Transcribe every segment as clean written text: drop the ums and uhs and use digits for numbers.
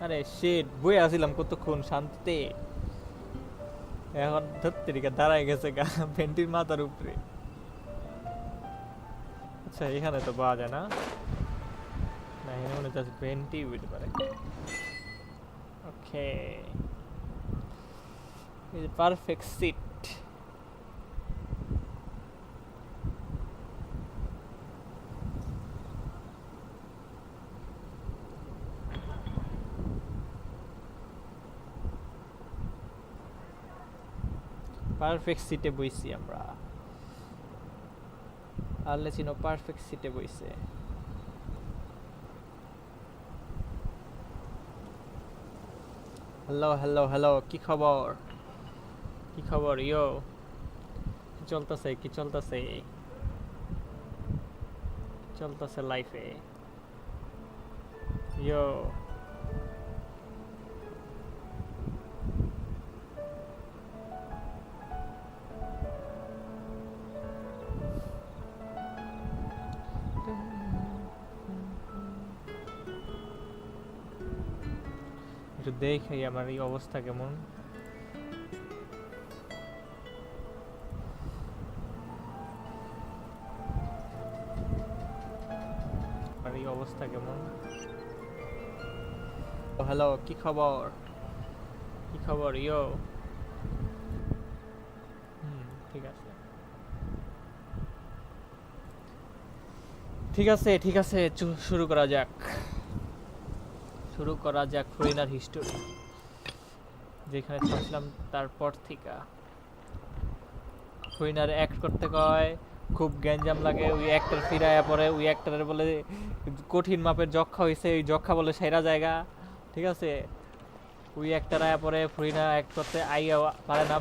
আরে শিট, বই আসিলাম কতক্ষণ শান্তিতে, এখন ধত্তেরিকা দাঁড়ায় গেছে গা ভেন্টির মাথার উপরে। আচ্ছা এখানে তো পাওয়া যায় না, না এখানে মনে হচ্ছে ভেন্টি হইতে পারে। ওকে, ইজ পারফেক্ট সিট। পারফেক্ট সিটে বইছি আমরা, আল্লে চিনো পারফেক্ট সিটে বইছে। হ্যালো হ্যালো হ্যালো, কি খবর, কি খবর ইয়ো, কি চলতেছে, কি চলতেছে, চলতেছে লাইফে ইয়ো। একটু দেখাই আমার এই অবস্থা কেমন। আমার এই অবস্থা কেমন। হ্যালো, কি খবর, কি খবর ইয়ো। ঠিক আছে ঠিক আছে ঠিক আছে, শুরু করা যাক, শুরু করা যাক ফরিনার হিস্টোরি, যেখানে থাকলাম তারপর থেকে। ফরিনার অ্যাক্ট করতে কয়, খুব গ্যাঞ্জাম লাগে, ওই অ্যাক্টার ফিরায়া পরে, ওই অ্যাক্টারের বলে কঠিন মাপের যক্ষা হয়েছে, ওই যক্ষা বলে সেরা জায়গা, ঠিক আছে। ওই অ্যাক্টার আয়া পরে ফরিনা অ্যাক্ট করতে আইয়া পারে না,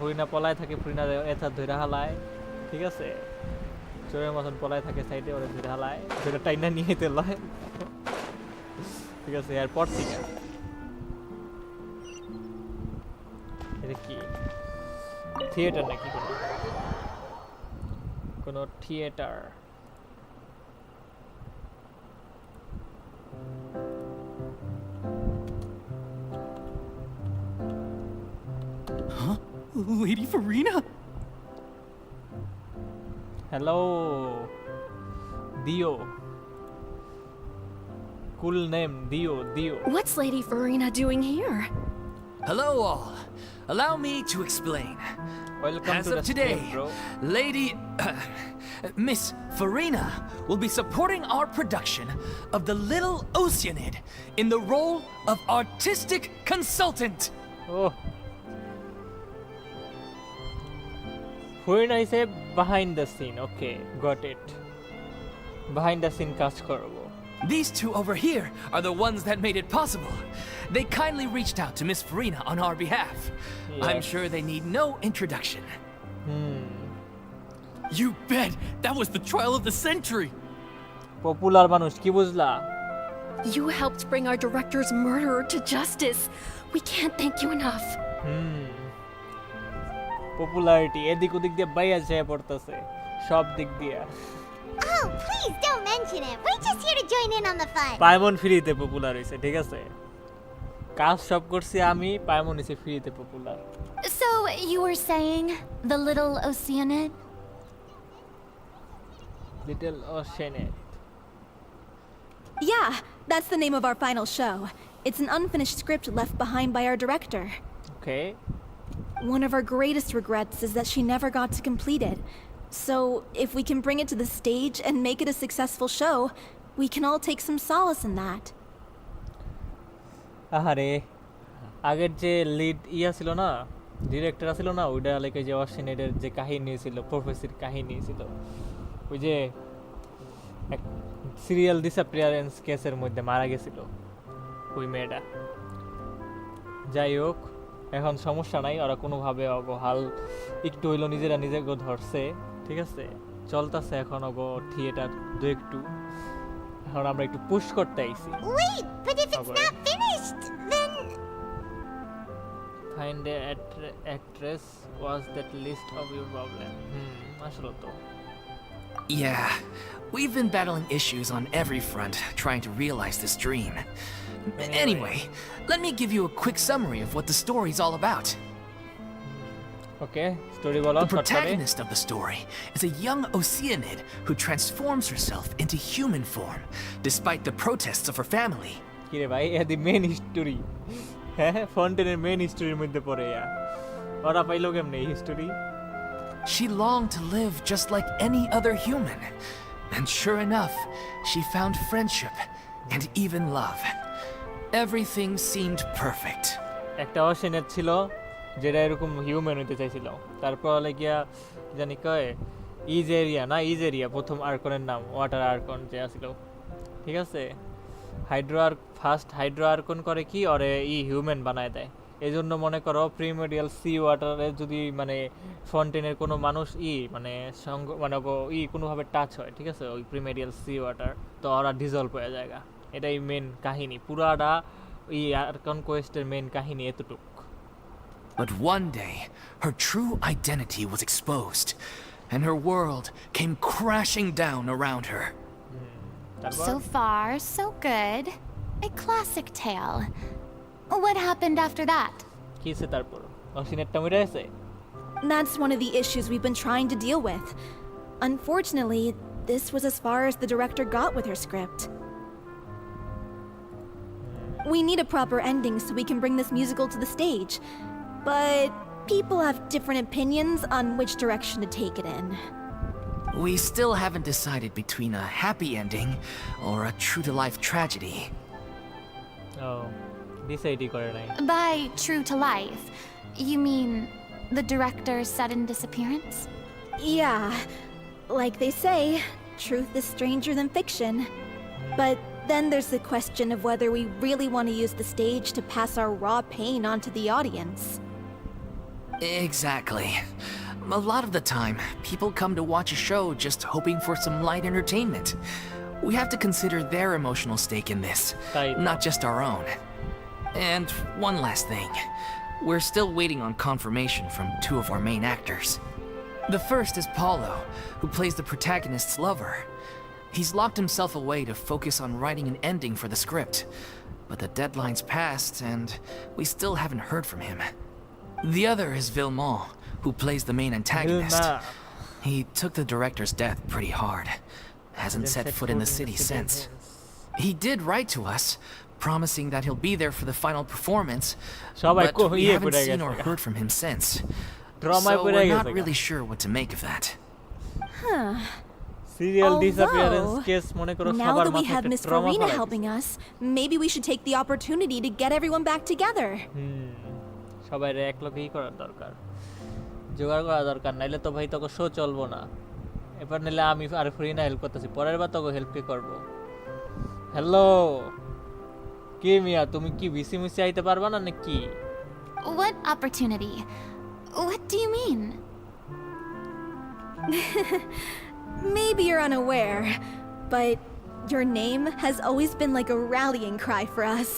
ফরিনা পলায় থাকে, ফরিনা এথা ধইরা হালায়, ঠিক আছে। চোরের মতন পলায় থাকে সাইডে, ওরা ধরে হালায়, ধরে টাইনা নিয়ে যেতে লয়। ঠিক আছে, এরপর থেকে এটা কি থিয়েটার নাকি কোনো theatre? Huh? Lady Furina? Hello, Dio. Cool name, Dio. What's Lady Furina doing here? Hello all. Allow me to explain. Welcome As to of the today, stream, bro. Lady Miss Furina will be supporting our production of the Little Oeanid in the role of artistic consultant. Oh. Furina is a behind the scene. Okay, got it. Behind the scene কাজ করব. These two over here are the ones that made it possible. They kindly reached out to Miss Furina on our behalf. I'm Yes. sure they need no introduction. You bet! That was the trial of the century! Popular মানুষ কি বুঝলা? You helped bring our director's murderer to justice. We can't thank you enough. Popularity এদিক ওদিক দিয়ে বাইয়া যায় পড়তেছে সব দিক দিয়ে। Oh, please don't mention it. We're just here to join in on the fun. পায়মন ফ্রিতে পপুলার হইছে, ঠিক আছে? কাজ সব করছি আমি, পায়মন হইছে ফ্রিতে popular. So, you were saying the Little Oeanid? Little Oceanid. Yeah, that's the name of our final show. It's an unfinished script left behind by our director. Okay. One of our greatest regrets is that she never got to complete it. So, if we can bring it to the stage and make it a successful show, we can all take some solace in that. আহারে, আগের যে lead ছিল না, director ছিল না, ওইটা like যে ওশেনেটের যে কাহিনী ছিল, প্রফেসির কাহিনী ছিল, ওই যে সিরিয়াল ডিসঅ্যাপিয়ারেন্স কেসের মধ্যে মারা গেছিল ওই মেয়েটা। যাই হোক, এখন সমস্যা নাই, ওরা কোনোভাবে হাল একটু হইলো নিজেরা নিজেকে ধরছে, ঠিক আছে, চলতেছে এখন অগো থিয়েটার দু একটু। এখন আমরা একটু পুশ করতে আইছি। Wait, but if it's not finished, then... Find the actress was that list of your problem. আসলে তো Yeah, we've been battling issues on every front trying to realize this dream. Anyway, let me give you a quick summary of what the story's all about. Okay, story বলো The শর্টকাটে। protagonist of the story is a young Oeanid who transforms herself into human form, despite the protests of her family. কি রে ভাই, এদি main history, হ্যাঁ ফন্টেনের main হিস্টোরির মধ্যে পড়ে ওরা পাইলো কেমনে এই history? She longed to live just like any other human. And sure enough, she found friendship and even love. Everything seemed perfect. একটা অসেনের ছিল যেটা এরকম হিউম্যান হইতে চাইছিল, তারপর লাগিয়া জানি কয় ইজেরিয়া প্রথম আর্কনের নাম, ওয়াটার আর্কন যে আছিল, ঠিক আছে। ফার্স্ট হাইড্রো আর্কন করে কি, ওরে হিউম্যান বানায় দেয়। এই জন্য মনে করো প্রিমিডিয়াল সি ওয়াটারে যদি মানে ফন্টেনের কোনো মানুষ মানে কোনোভাবে টাচ হয়, ঠিক আছে, ওই প্রিমিডিয়াল সি ওয়াটার, তো ওরা ডিজলভ হয়ে যায়। এটাই মেন কাহিনী, পুরাটা আর্কন কোয়েস্টের মেন কাহিনী এতটুক। But one day, her true identity was exposed, and her world came crashing down around her. So far, so good. A classic tale. What happened after that? কি হইছে তারপর? অসিনেটটা মরে গেছে? That's one of the issues we've been trying to deal with. Unfortunately, this was as far as the director got with her script. We need a proper ending so we can bring this musical to the stage. But people have different opinions on which direction to take it in. We still haven't decided between a happy ending or a true-to-life tragedy. Oh, ডিসাইডই করে নাই। By true to life, you mean the director's sudden disappearance? Yeah, like they say, truth is stranger than fiction. But then there's the question of whether we really want to use the stage to pass our raw pain onto the audience. Exactly. A lot of the time, people come to watch a show just hoping for some light entertainment. We have to consider their emotional stake in this, Right. not just our own. And one last thing. We're still waiting on confirmation from 2 of our main actors. The first is Paulo, who plays the protagonist's lover. He's locked himself away to focus on writing an ending for the script, but the deadline's passed and we still haven't heard from him. The other is Villemont, who plays the main antagonist. Vilma. He took the director's death pretty hard. Hasn't set foot in the city since. He did write to us, promising that he'll be there for the final performance, সবাই but we ইয়ে haven't পড়ে seen or গেছে heard from him since. ড্রামায় So পড়ে we're গেছে not really sure what to make of that. Serial disappearance Although, case মনে করো now সবার that we মাথায় have একটা Miss ট্রমা Furina ফেলাই helping us, maybe we should take the opportunity to get everyone back together. সবাই এক লোকেই করার দরকার, জোগাড় করা দরকার, নাইলে তো ভাই তোকে শো চলবো না। এবার নিলে আমি আর ফ্রিনা হেল্প করতেছি, পরের বার তোকে হেল্প কে করবো? হ্যালো, কি মিয়া, তুমি কি বিসি মিসি আইতে পারবা না নাকি? What opportunity? What do you mean? Maybe you're unaware, but your name has always been like a rallying cry for us.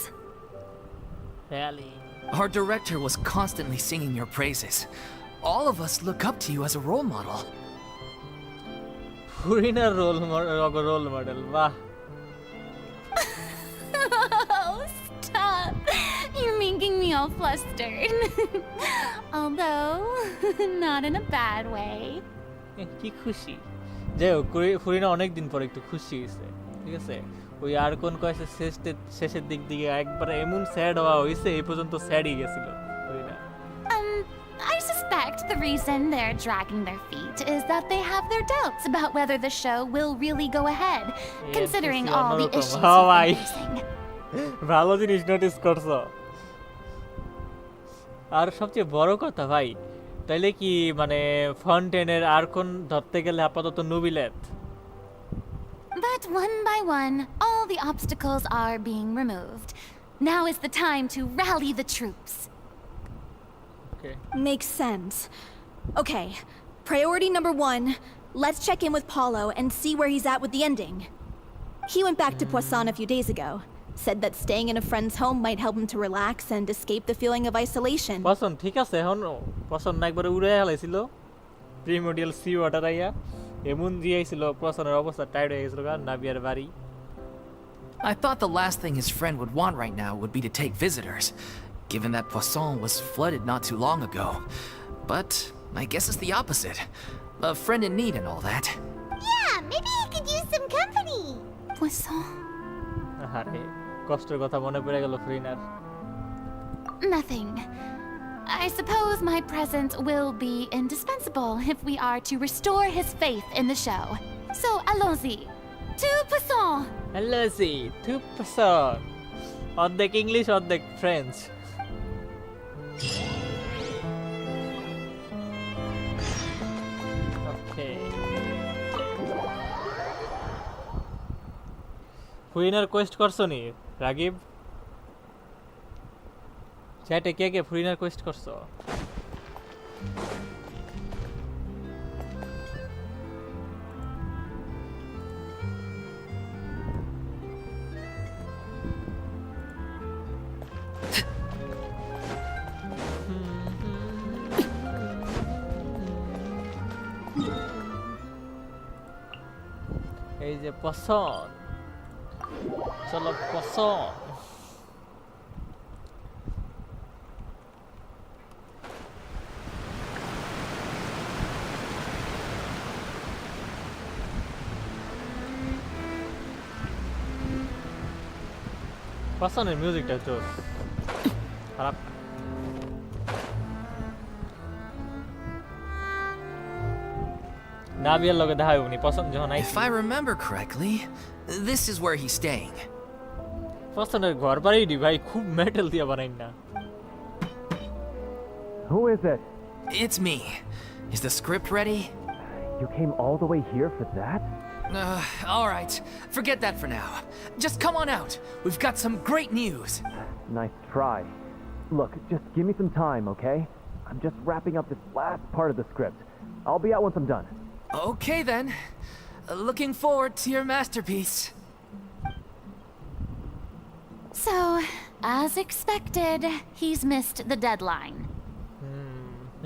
Really? Our director was constantly singing your praises. All of us look up to you as a role model. ফ্রিনার role model, বাহ। Oh, stop. You're making me all flustered. Although, not in a bad way. কি খুশি, যাই হোক ফ্রিনা অনেকদিন পর একটু খুশি হয়েছে, ঠিক আছে। ওই আর কোন কয়েছে শেষের দিক দিকে একবারে এমন স্যাড হওয়া হয়েছে, এই পর্যন্ত স্যাডই গেছিল ফ্রিনা। I suspect the reason they're dragging their feet is that they have their doubts about whether the show will really go ahead, considering all the issues How we've I been facing. ভালো জিনিস notice করছো। আর সবচেয়ে বড় কথা ভাই, তাইলে কি মানে ফন্টেনের আর কোন ধরতে গেলে আপাতত নুবিলেত? But one by one, all the obstacles are being removed. Now is the time to rally the troops. Okay. Makes sense. Okay, priority number 1, let's check in with Paulo and see where he's at with the ending. He went back to Poisson a few days ago, said that staying in a friend's home might help him to relax and escape the feeling of isolation. পছন্দ ঠিক আছে, এখন পছন্দ না একবারে উড়ে হেলাইছিল primordial sea water আইয়া, এমন দিয়েছিল পছন্দের অবস্থা টাইট হয়ে গেছিল নাবিয়ার বাড়ি। I thought the last thing his friend would want right now would be to take visitors, given that Poisson was flooded not too long ago. But I guess it's the opposite. A friend in need and all that. Yeah, maybe he could use some company. Poisson. আরে কষ্টের কথা মনে পড়ে গেল ফ্রিনার। Nothing. I suppose my presence will be indispensable if we are to restore his faith in the show. So allons-y. To Poisson. Hello see to person, অর্ধেক English অর্ধেক French. Okay, ফুইনার quest করছো নি রাগিব? চ্যাটে কে কে ফুইনার কোয়েস্ট করছো? এই যে পছন্দ, চলো পছন্দ। পছন্দের মিউজিকটা তো খারাপ না। নাবিয়ার লগে দেখা হইবনি পছন্দ যখন আইছি। If I remember correctly, this is where he's staying. পছন্দের ঘর বাড়ি দি ভাই খুব মেটাল দিয়া বানাই না। Who is it? It's me. Is the script ready? You came all the way here for that? All right. Forget that for now. Just come on out. We've got some great news. Nice try. Look, just give me some time, okay? I'm just wrapping up this last part of the script. I'll be out once I'm done. Okay then. Looking forward to your masterpiece. So, as expected, he's missed the deadline.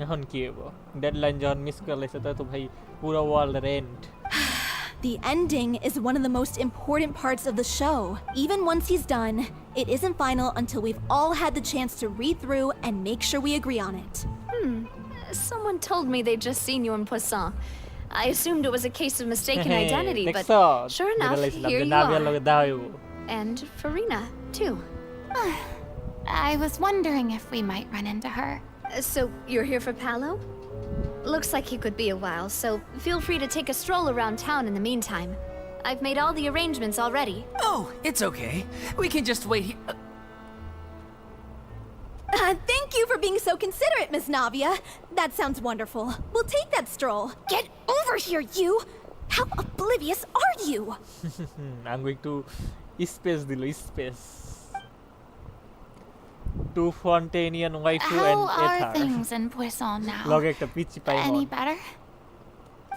এখন কি হবো deadline যখন miss করলে সেটা তো ভাই পুরো ওয়ার্ল্ডের and The ending is one of the most important parts of the show. Even once he's done, it isn't final until we've all had the chance to read through and make sure we agree on it. Someone told me they'd just seen you in Poisson. I assumed it was a case of mistaken identity, but দেখছো sure enough, here you নাভিয়ার are. লগে দেখা হইব And Furina, too. I was wondering if we might run into her. So, you're here for Paolo? Looks like he could be a while, so feel free to take a stroll around town in the meantime. I've made all the arrangements already. Oh, it's okay. We can just wait here. Thank you for being so considerate, Miss Navia. That sounds wonderful. We'll take that stroll. Get over here, you! How oblivious are you? I'm going to space দিল space to Fontainian waifu How and are Aether things in Poisson now? লগে একটা পিচি পাই Any better?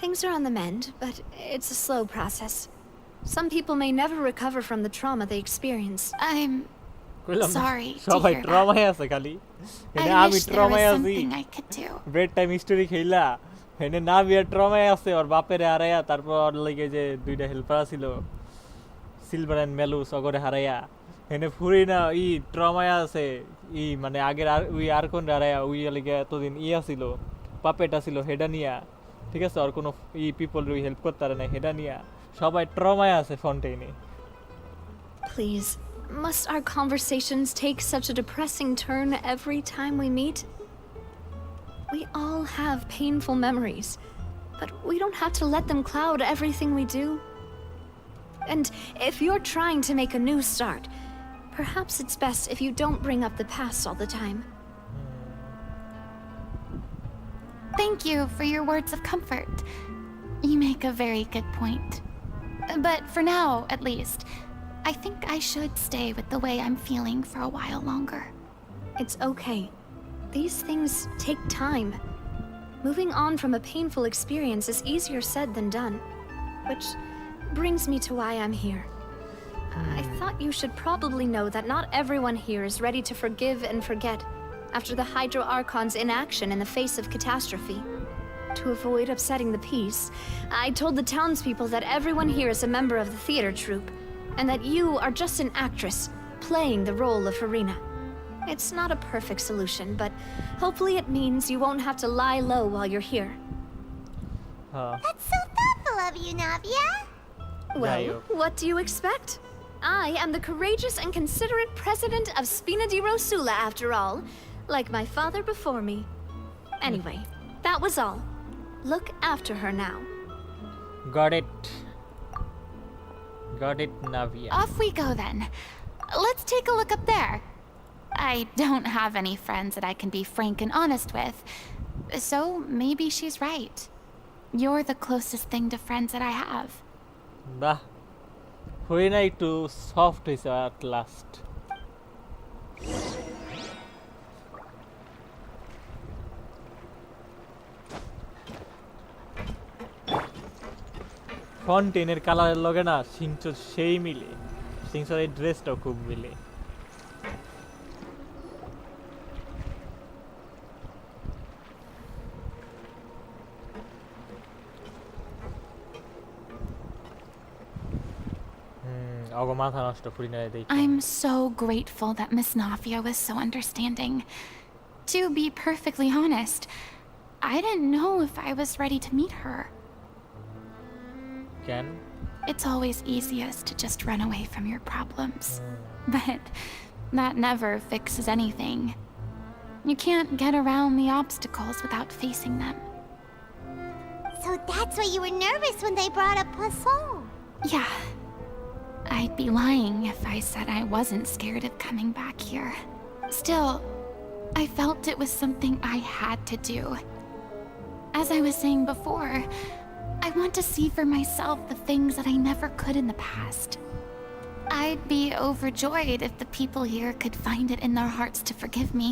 Things are on the mend, but it's a slow process. Some people may never recover from the trauma they experience. I'm কইলাম sorry to সবাই hear that. ট্রমায় আছে খালি এনে I আমি wish there was ট্রমায় আছি something I could do. Bed time story খেলা এনে নাভিয়ার ট্রমায় আছে ওর বাপেরে হারায়া তারপর ওর লাগে যে দুইটা হেল্পার ছিল সিলভার এন্ড মেলুস অগরে হারায়া এনে ফুরিনা ই ট্রমায় আছে ই মানে আগের আর উই আর কোন হারায়া উই লাগে এতদিন ই আছিল পাপেটা ছিল হেডা নিয়া ঠিক আছে আর কোনো ই পিপল উই হেল্প করতে পারে না হেডা নিয়া সবাই ট্রমায় আছে ফন্টেইনে Please, must our conversations take such a depressing turn every time we meet? We all have painful memories, but we don't have to let them cloud everything we do. And if you're trying to make a new start, perhaps it's best if you don't bring up the past all the time. Thank you for your words of comfort. You make a very good point. But for now, at least, I think I should stay with the way I'm feeling for a while longer. It's okay. These things take time. Moving on from a painful experience is easier said than done. Which brings me to why I'm here. I thought you should probably know that not everyone here is ready to forgive and forget after the Hydro Archon's inaction in the face of catastrophe. To avoid upsetting the peace, I told the townspeople that everyone here is a member of the theater troupe, and that you are just an actress playing the role of Furina. It's not a perfect solution, but hopefully it means you won't have to lie low while you're here. That's so thoughtful of you, Navia. Well, Dayo. what do you expect? I am the courageous and considerate president of Spina di Rosula, after all, like my father before me. Anyway, that was all. Look after her now. Got it. Got it, Navia. Off we go then. Let's take a look up there. I don't have any friends that I can be frank and honest with, so maybe she's right. You're the closest thing to friends that I have. বাহ ফুরিনা একটু soft হয়েছে at last ফন্টেনের কালারের লগে না সিংচর সেই মিলে সিংচর এই ড্রেসটাও খুব মিলে অগো মাথা নষ্ট ফুরিনা দেখি I'm so grateful that Miss Navia was so understanding. To be perfectly honest, I didn't know if I was ready to meet her. কেন It's always easiest to just run away from your problems. But that never fixes anything. You can't get around the obstacles without facing them. So that's why you were nervous when they brought up Poisson. Yeah. I'd be lying if I said I wasn't scared of coming back here. Still, I felt it was something I had to do. As I was saying before, I want to see for myself the things that I never could in the past. I'd be overjoyed if the people here could find it in their hearts to forgive me.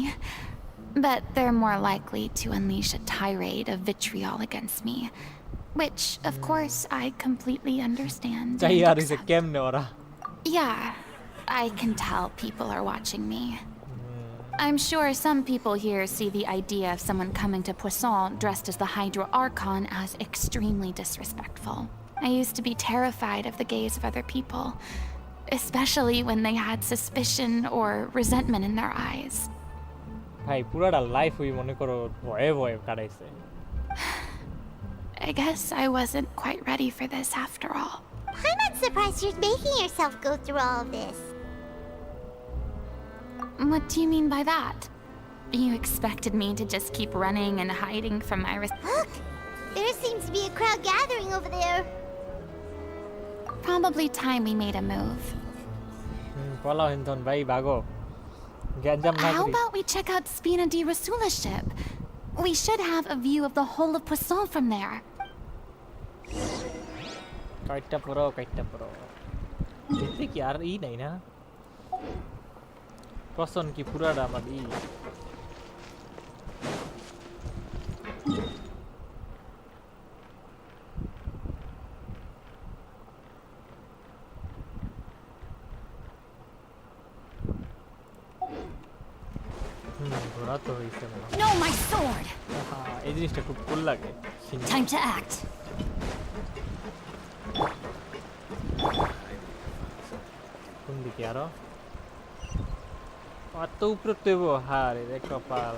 But they're more likely to unleash a tirade of vitriol against me. Which, of course, I completely understand. and চাই আর হইছে accept. কেমনে ওরা Yeah, I can tell people are watching me. I'm sure some people here see the idea of someone coming to Poisson dressed as the Hydro Archon as extremely disrespectful. I used to be terrified of the gaze of other people, especially when they had suspicion or resentment in their eyes. ভাই পুরাটা life ওই মনে করো ভয়ে ভয়ে কাটাইছে I guess I wasn't quite ready for this after all. I'm not surprised you're making yourself go through all of this. What do you mean by that? You expected me to just keep running and hiding from my Look! There seems to be a crowd gathering over there. Probably time we made a move. Pulao Hindon ভাই ভাগো গ্যাঞ্জাম না How করি about we check out Spina di Rasula's ship? We should have a view of the whole of Poisson from there. কাইটটা পড়ো দেখতে কি আর ই নাই না পছন্দ কি পুরাটা আমার ই ঘোরা তো হইছে না No, my sword! এই জিনিসটা খুব কুল লাগে Time to act. কোন দিকে আরো অত উপরে তৈব হারে রে কপাল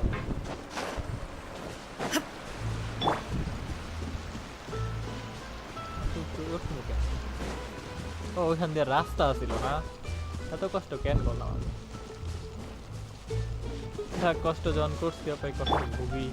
ও ওইখান দিয়ে রাস্তা ছিল না এত কষ্ট কেন করলাম আমি কষ্ট যখন করছি অপায় কষ্ট ভুগি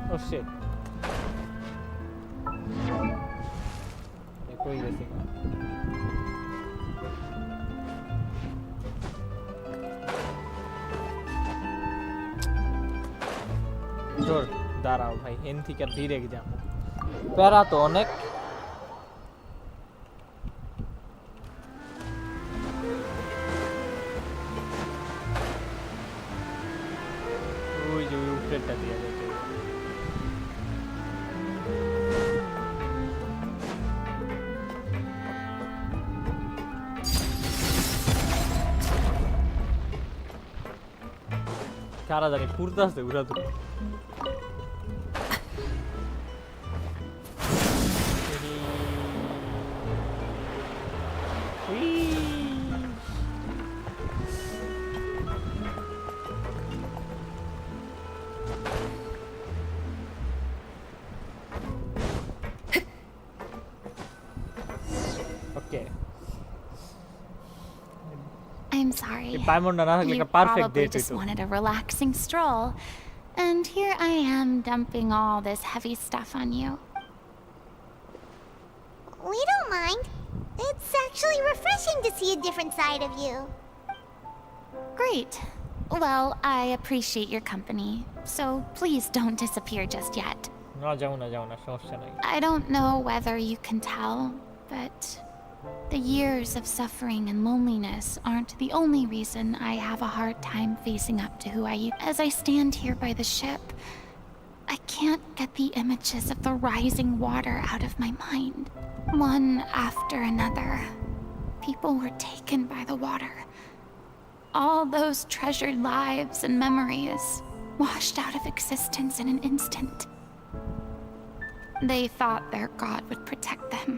Oh shit. কই গেছি তোর দাঁড়াও ভাই এন থেকে ডিরেক্ট যাবো প্যারা তো অনেক ওই যে ওই উপরেরটা দিয়ে যেতে কারা জানি পুরতে আছে উড়া তো ওকে I'm sorry. পাইমন্ডা না থাকলে You একটা পারফেক্ট probably ডেট just হইতো wanted a relaxing stroll. And here I am dumping all this heavy stuff on you. We don't mind. It's actually refreshing to see a different side of you. Great. Well, I appreciate your company, so please don't disappear just yet. না যাও না সমস্যা নাই I don't know whether you can tell, but the years of suffering and loneliness aren't the only reason I have a hard time facing up to who I am. As I stand here by the ship, I can't get the images of the rising water out of my mind. One after another, people were taken by the water. All those treasured lives and memories washed out of existence in an instant. They thought their god would protect them.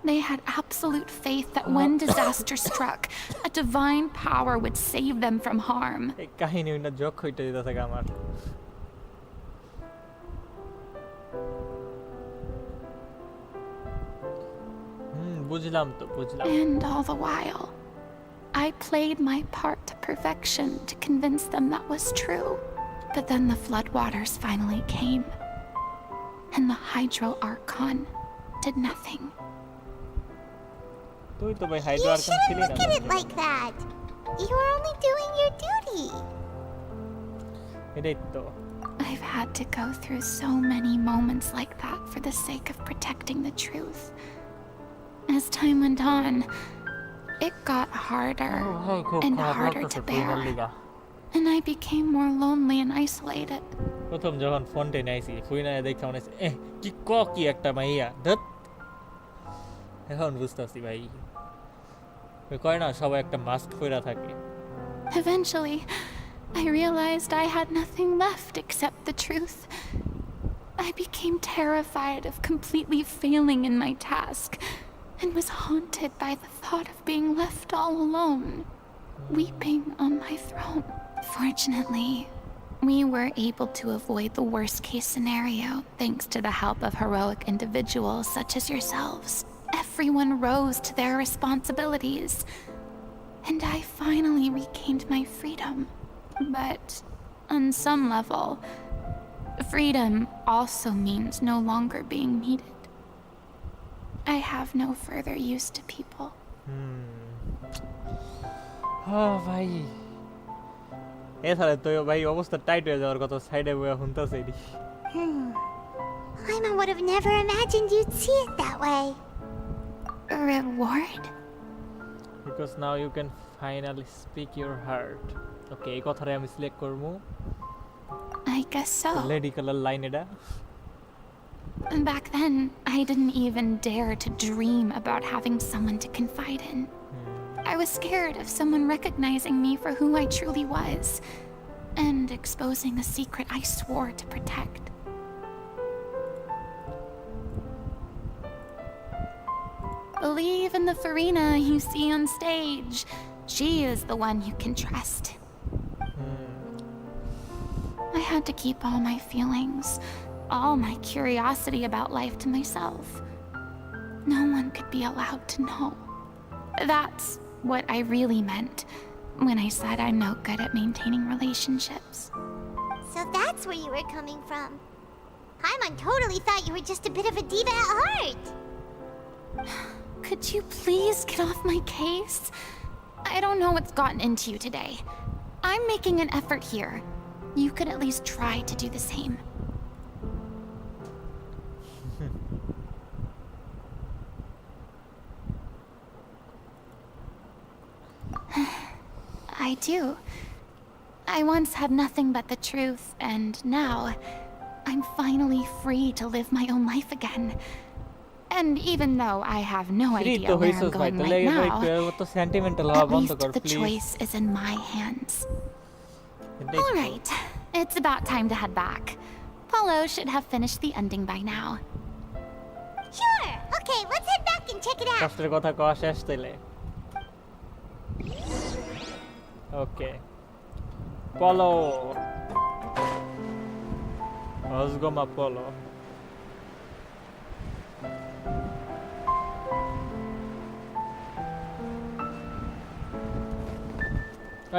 They had absolute faith that when disaster struck, a divine power would save them from harm. এই কাহিনী না জক হইতে দিতেছে আমার বুঝলাম And all the while, I played my part to perfection to convince them that was true. But then the floodwaters finally came, and the Hydro Archon did nothing. তুই তো ভাই You হাইড্রো আর্কান shouldn't ছিলি না look at it like that. You were only doing your duty. এটাই তো I've had to go through so many moments like that for the sake of protecting the truth. As time went on, it got harder ভাই খুব and খারাপ harder লাগতেছে to ফুইনার bear. Liga And I became more lonely and isolated. প্রথম যখন ফন্টেন আইছি ফুইনারে দেখে মনে হচ্ছে কি কি একটা মাইয়া ধত এখন বুঝতেছি ভাই ওই কয় না সবাই একটা মাস্ক পরা থাকে Eventually, I realized I had nothing left except the truth. I became terrified of completely failing in my task and was haunted by the thought of being left all alone, weeping on my throne. Fortunately, we were able to avoid the worst case scenario thanks to the help of heroic individuals such as yourselves. Everyone rose to their responsibilities, and I finally regained my freedom. But on some level, freedom also means no longer being needed. I have no further use to people. ভাই এছাড়া তো ভাই অবস্থা tight হয়ে যাওয়ার কথা সাইডে বয়ে শুনতেছে এটি Paimon would have never imagined you'd see it that way. A reward? because now you can finally speak your heart ওকে এই কথাটা আমি সিলেক্ট করব I guess so. Lady colour line এটা Back then, I didn't even dare to dream about having someone to confide in. I was scared of someone recognizing me for who I truly was and exposing a secret I swore to protect. Believe in the Furina you see on stage. She is the one you can trust. I had to keep all my feelings, all my curiosity about life to myself. No one could be allowed to know. That's what I really meant when I said I'm no good at maintaining relationships. So that's where you were coming from. Paimon totally thought you were just a bit of a diva at heart. Could you please get off my case? I don't know what's gotten into you today. I'm making an effort here. You could at least try to do the same. I do. I once had nothing but the truth, and now I'm finally free to live my own life again. And even though I have no free idea তো where I'm হইছস ভাই going তাহলে right ভাই now, তো sentimental হওয়া at বন্ধ least কর the please choice is in my hands. All right, it's about time to head back. Paulo should have finished the ending by now. Sure. Okay, let's head back and check it out. কষ্টের কথা কওয়া শেষ তাইলে ওকে পলো অজগমা পলো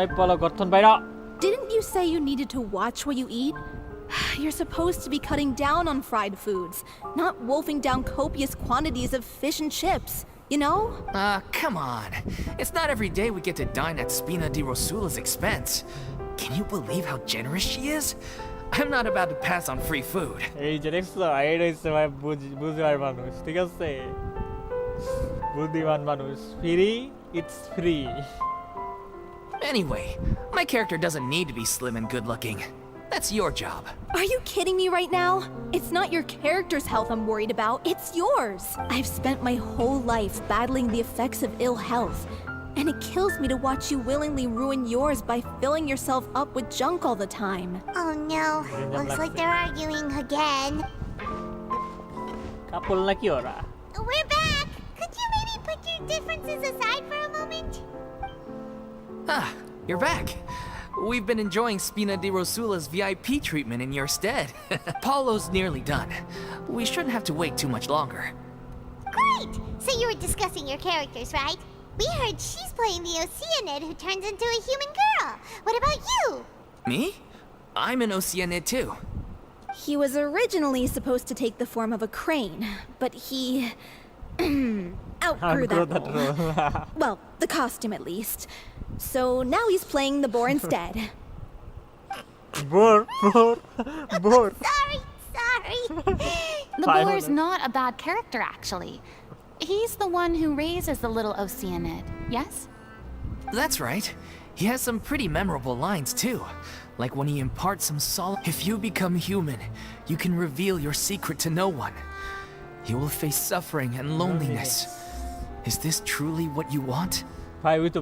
এই পলো গর্তন বাইরা Didn't you say you needed to watch what you eat? You're supposed to be cutting down on fried foods, not wolfing down copious quantities of fish and chips, you know? Come on. It's not every day we get to dine at Spina di Rosula's expense. Can you believe how generous she is? I'm not about to pass on free food. এই যে দেখছো এই রইছে ভাই বুঝবার মানুষ ঠিক আছে বুদ্ধিমান মানুষ free it's free Anyway, my character doesn't need to be slim and good looking. That's your job. Are you kidding me right now? It's not your character's health I'm worried about, it's yours. I've spent my whole life battling the effects of ill health, and it kills me to watch you willingly ruin yours by filling yourself up with junk all the time. Oh no. Looks like they're arguing again. কাপল নাকি ওরা We're back. Could you maybe put your differences aside for a moment? Ah, you're back. We've been enjoying Spina di Rosula's VIP treatment in your stead. Paulo's nearly done. We shouldn't have to wait too much longer. Great! So you were discussing your characters, right? We heard she's playing the Oeanid who turns into a human girl. What about you? Me? I'm an Oeanid too. He was originally supposed to take the form of a crane, but he Outgrew that role. Well, the costume at least. So now he's playing the boar instead. Bore. Sorry. The Fine, boar's whatever. not a bad character, actually. He's the one who raises the little Oeanid, yes? That's right. He has some pretty memorable lines too. Like when he imparts some if you become human, you can reveal your secret to no one. You will face suffering and loneliness. Is this truly what you want? ভাই ওই তো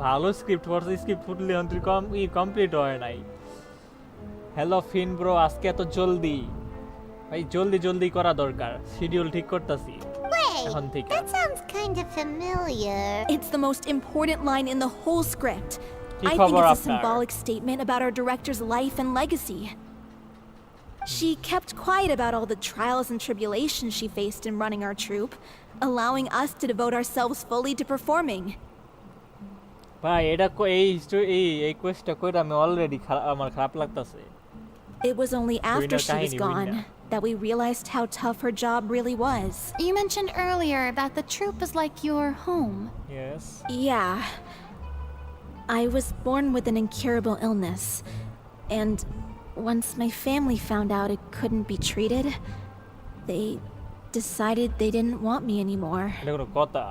ভালো script পড়ছে, script ফুটলে অন্তর complete হয় নাই। Hello ফিন bro, আজকে এত জলদি ভাই, জলদি করা দরকার, শিডিউল ঠিক করতেছি Wait, এখন থেকে। that sounds kind of familiar. It's the most important line in the whole script. কি I think খবর it's a আপনার? symbolic statement about our director's life and legacy. She kept quiet about all the trials and tribulations she faced in running our troupe, allowing us to devote ourselves fully to performing. ভাই এটা এই কোয়েস্টটা কইরা আমি already আমার খারাপ লাগতাছে। It was only after she was kahini, gone Furina. that we realized how tough her job really was. You mentioned earlier that the troupe is like your home. Yes. Yeah. I was born with an incurable illness, and once my family found out it couldn't be treated, they decided they didn't want me anymore. এটা কোনো কথা?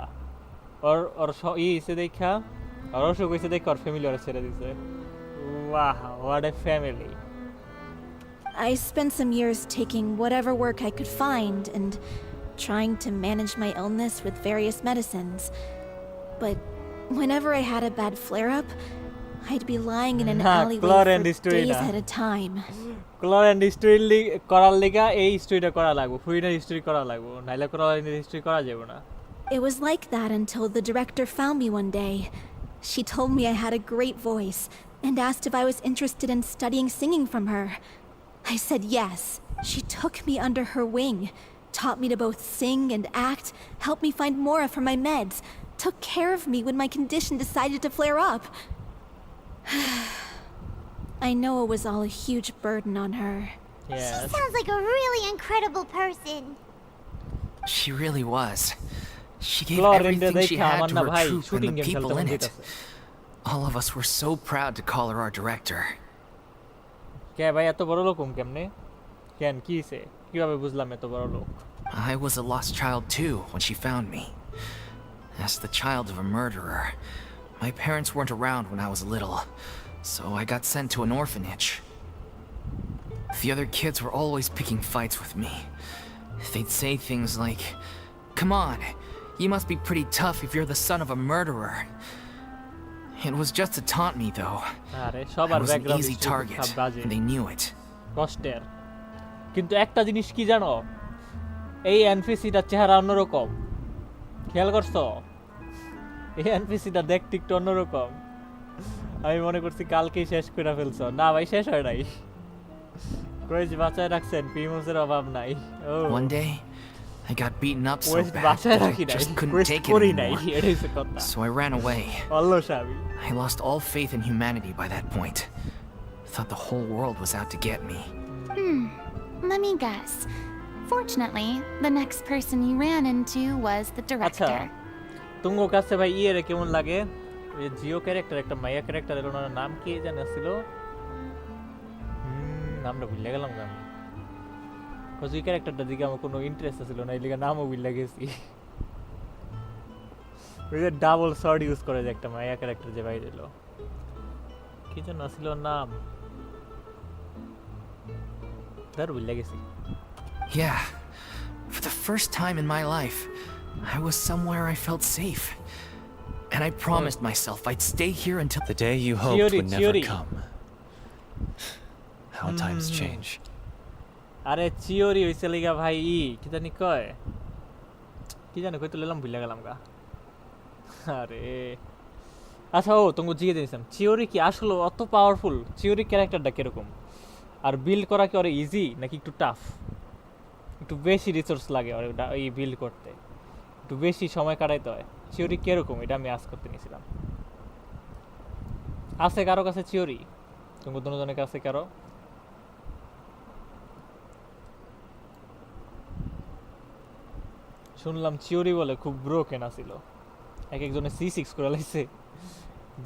ওর ইসে দেখা, আর অসুখ হইছে দেখা ওর family ওরা ছেড়ে দিছে। Wow, what a family. I spent some years taking whatever work I could find and trying to manage my illness with various medicines. But whenever I had a bad flare-up, I'd be lying in an alleyway Clorinde for story days na. at a time. Clorinde story করার লাগা এই স্টোরিটা করা লাগবে, ফুরিনার history করা লাগবে, নাইলে Clorinde history করা যাবে না। It was like that until the director found me one day. She told me I had a great voice and asked if I was interested in studying singing from her. I said yes. She took me under her wing, taught me to both sing and act, helped me find Mora for my meds, took care of me when my condition decided to flare up. I know it was all a huge burden on her. Yes. Sounds like a really incredible person. She really was. She gave Clorinde everything she দেখা had আমার to না her ভাই troupe and shooting the game people খেলতে in মন it. চাইতাছে। All of us were so proud to call her our director. কে ভাই এত বড় লোক কেমনে? কেন কি হইছে? কিভাবে বুঝলাম এত বড় লোক? I was a lost child too when she found me. As the child of a murderer, my parents weren't around when I was little, so I got sent to an orphanage. The other kids were always picking fights with me. They'd say things like, "Come on, you must be pretty tough if you're the son of a murderer." It was just to taunt me though. আরে I সবার was an background easy target, বাজে and they knew it. কষ্টের। কিন্তু একটা জিনিস কি জানো? এই এনপিসিটার চেহারা অন্যরকম। খেয়াল করছো? এই এনপিসিটা দেখতে একটু অন্যরকম। আমি মনে করছি কালকেই শেষ করে ফেলছো। না ভাই, শেষ হয় নাই। কোয়েস্ট বাঁচায় রাখছেন, প্রিমোসের অভাব নাই। ও One day, I got beaten up so Quest bad বাঁচায় that I রাখি নাই, just couldn't Quest take it করি নাই, anymore. এটাই হচ্ছে কথা। So I ran away. অলসামি। I lost all faith in humanity by that point. Thought the whole world was out to get me. Let me guess. Fortunately, the next person you ran into was the আচ্ছা, director. তুঙ্গো কাছে ভাই ইয়েরে কেমন লাগে? ওই Jio character, একটা মাইয়া character, এর ওনার নাম কি জানা ছিল? নামটা ভুলে গেলাম আমি। কজ ওই ক্যারেক্টারটার দিকে আমার কোনো ইন্টারেস্ট ছিল না, এই লিগে নামও ভুলে গেছি। ওই যে ডাবল শর্ট ইউজ করে যে একটা মাইয়া ক্যারেক্টার যে বাইরে এলো, কি যেন ছিল নাম? তার ভুলে গেছি। Yeah, for the first time in my life, I was somewhere I felt safe. And I promised myself I'd stay here until The day you hoped Chiori, would never Chiori. come. How times change. আরে চিওরি হইছে লিগা ভাই, কি জানি কয়, কি জানি কই তো লইলাম ভুলে গেলাম গা। আরে আচ্ছা, ও তুমি জিজ্ঞেস দিয়েছিলাম চিওরি কি আসলে অত পাওয়ারফুল? চিওরি ক্যারেক্টারটা কিরকম, আর বিল্ড করা কি ওরে ইজি নাকি একটু টাফ? একটু বেশি রিসোর্স লাগে ওরে এই বিল্ড করতে, একটু বেশি সময় কাটাইতে হয়। চিওরি কিরকম এটা আমি আজ করতে নিয়েছিলাম। আছে কারো কাছে চিওরি? তুমি দুজনের কাছে কারো? শুনলাম থিওরি বলে খুব ব্রোকেন আছিল এক একজনে C6 করে লাইছে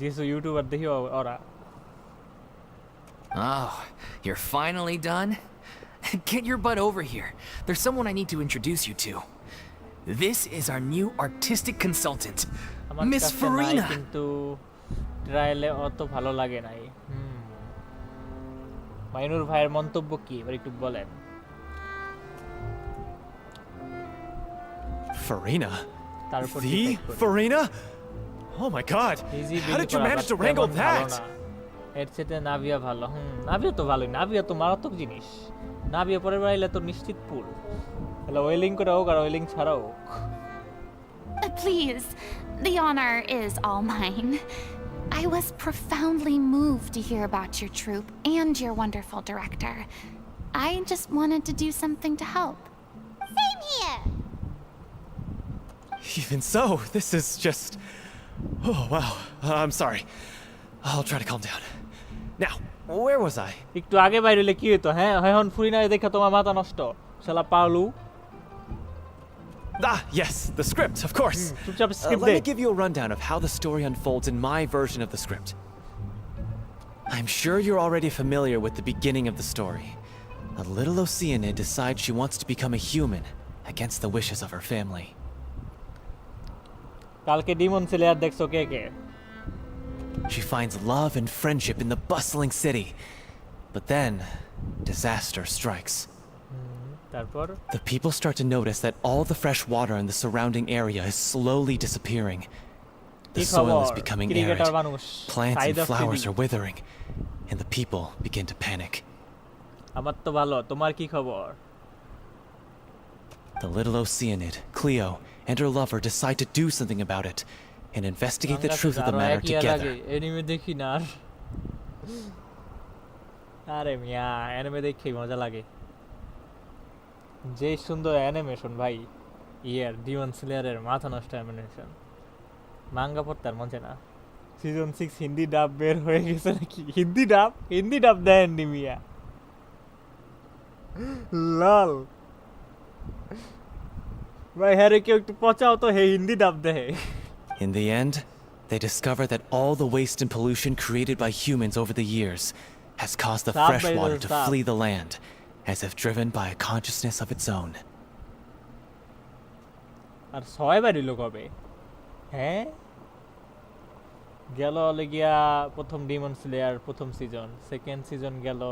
যেসব ইউটিউবার দেখি ওরা Oh, you're finally done? Get your butt over here. There's someone I need to introduce you to. This is our new artistic consultant, আমার Miss কাছে নাই Furina. কিন্তু ট্রায়ালে অত ভালো লাগে নাই মাইনুর ভাইয়ের মন্তব্য কি এবার একটু বলেন Furina? তারপর The Furina? Oh my god! Easy How did you manage to wrangle that? এর চেয়ে নাভিয়া ভালো নাভিয়া তো ভালোই নাভিয়া তো মারাত্মক জিনিস নাভিয়া পরের বার এলে তো নিশ্চিত পুল হলো ওয়েলিং করে হোক আর ওয়েলিং ছাড়াও হোক Please, the honor is all mine. I was profoundly moved to hear about your troupe and your wonderful director. I just wanted to do something to help. Same here. Even so, this is just. Oh wow. I'm sorry. I'll try to calm down. Now, where was I? একটু আগে বাইরে হলে কি হতো হ্যাঁ এখন ফুরিনারে দেখে তোমার মাথা নষ্ট শালা পালু Ah, yes, the script, of course. চুপচাপ স্ক্রিপ্ট Let দে me give you a rundown of how the story unfolds in my version of the script. I'm sure you're already familiar with the beginning of the story. A little Oeanid decides she wants to become a human against the wishes of her family. কালকে Demon Slayer দেখছো কে কে She finds love and friendship in the bustling city. But then, disaster strikes. তারপর The people start to notice that all the fresh water in the surrounding area is slowly disappearing. The কি soil is খবর becoming arid, cricketer মানুষ plants and Saida flowers ফিদি। are withering, and the people begin to panic. আমার তো ভালো তোমার কি খবর The little Oeanid, Cleo, and her lover decide to do something about it and investigate the truth of the matter together. Anime দেখি না আর আরে মিয়া anime দেখি মজা লাগে যে সুন্দর অ্যানিমেশন ভাই ইয়ার ডিমন স্লেয়ারের মাথা নষ্ট অ্যানিমেশন মাঙ্গা পড়তে আর মজা না সিজন 6 হিন্দি ডাব বের হয়ে গেছে নাকি হিন্দি ডাব দেননি মিয়া লাল ভাই হ্যারে কেউ একটু পচাও তো হে হিন্দি ডাব দেয় In the end, they discover that all the waste and pollution created by humans over the years has caused the Stop, fresh Bader, water to stop. flee the land, as if driven by a consciousness of its own. আর ছয় বাড়িল কবে হ্যাঁ গেল হলে গিয়া প্রথম Demon Slayer প্রথম season second season গেল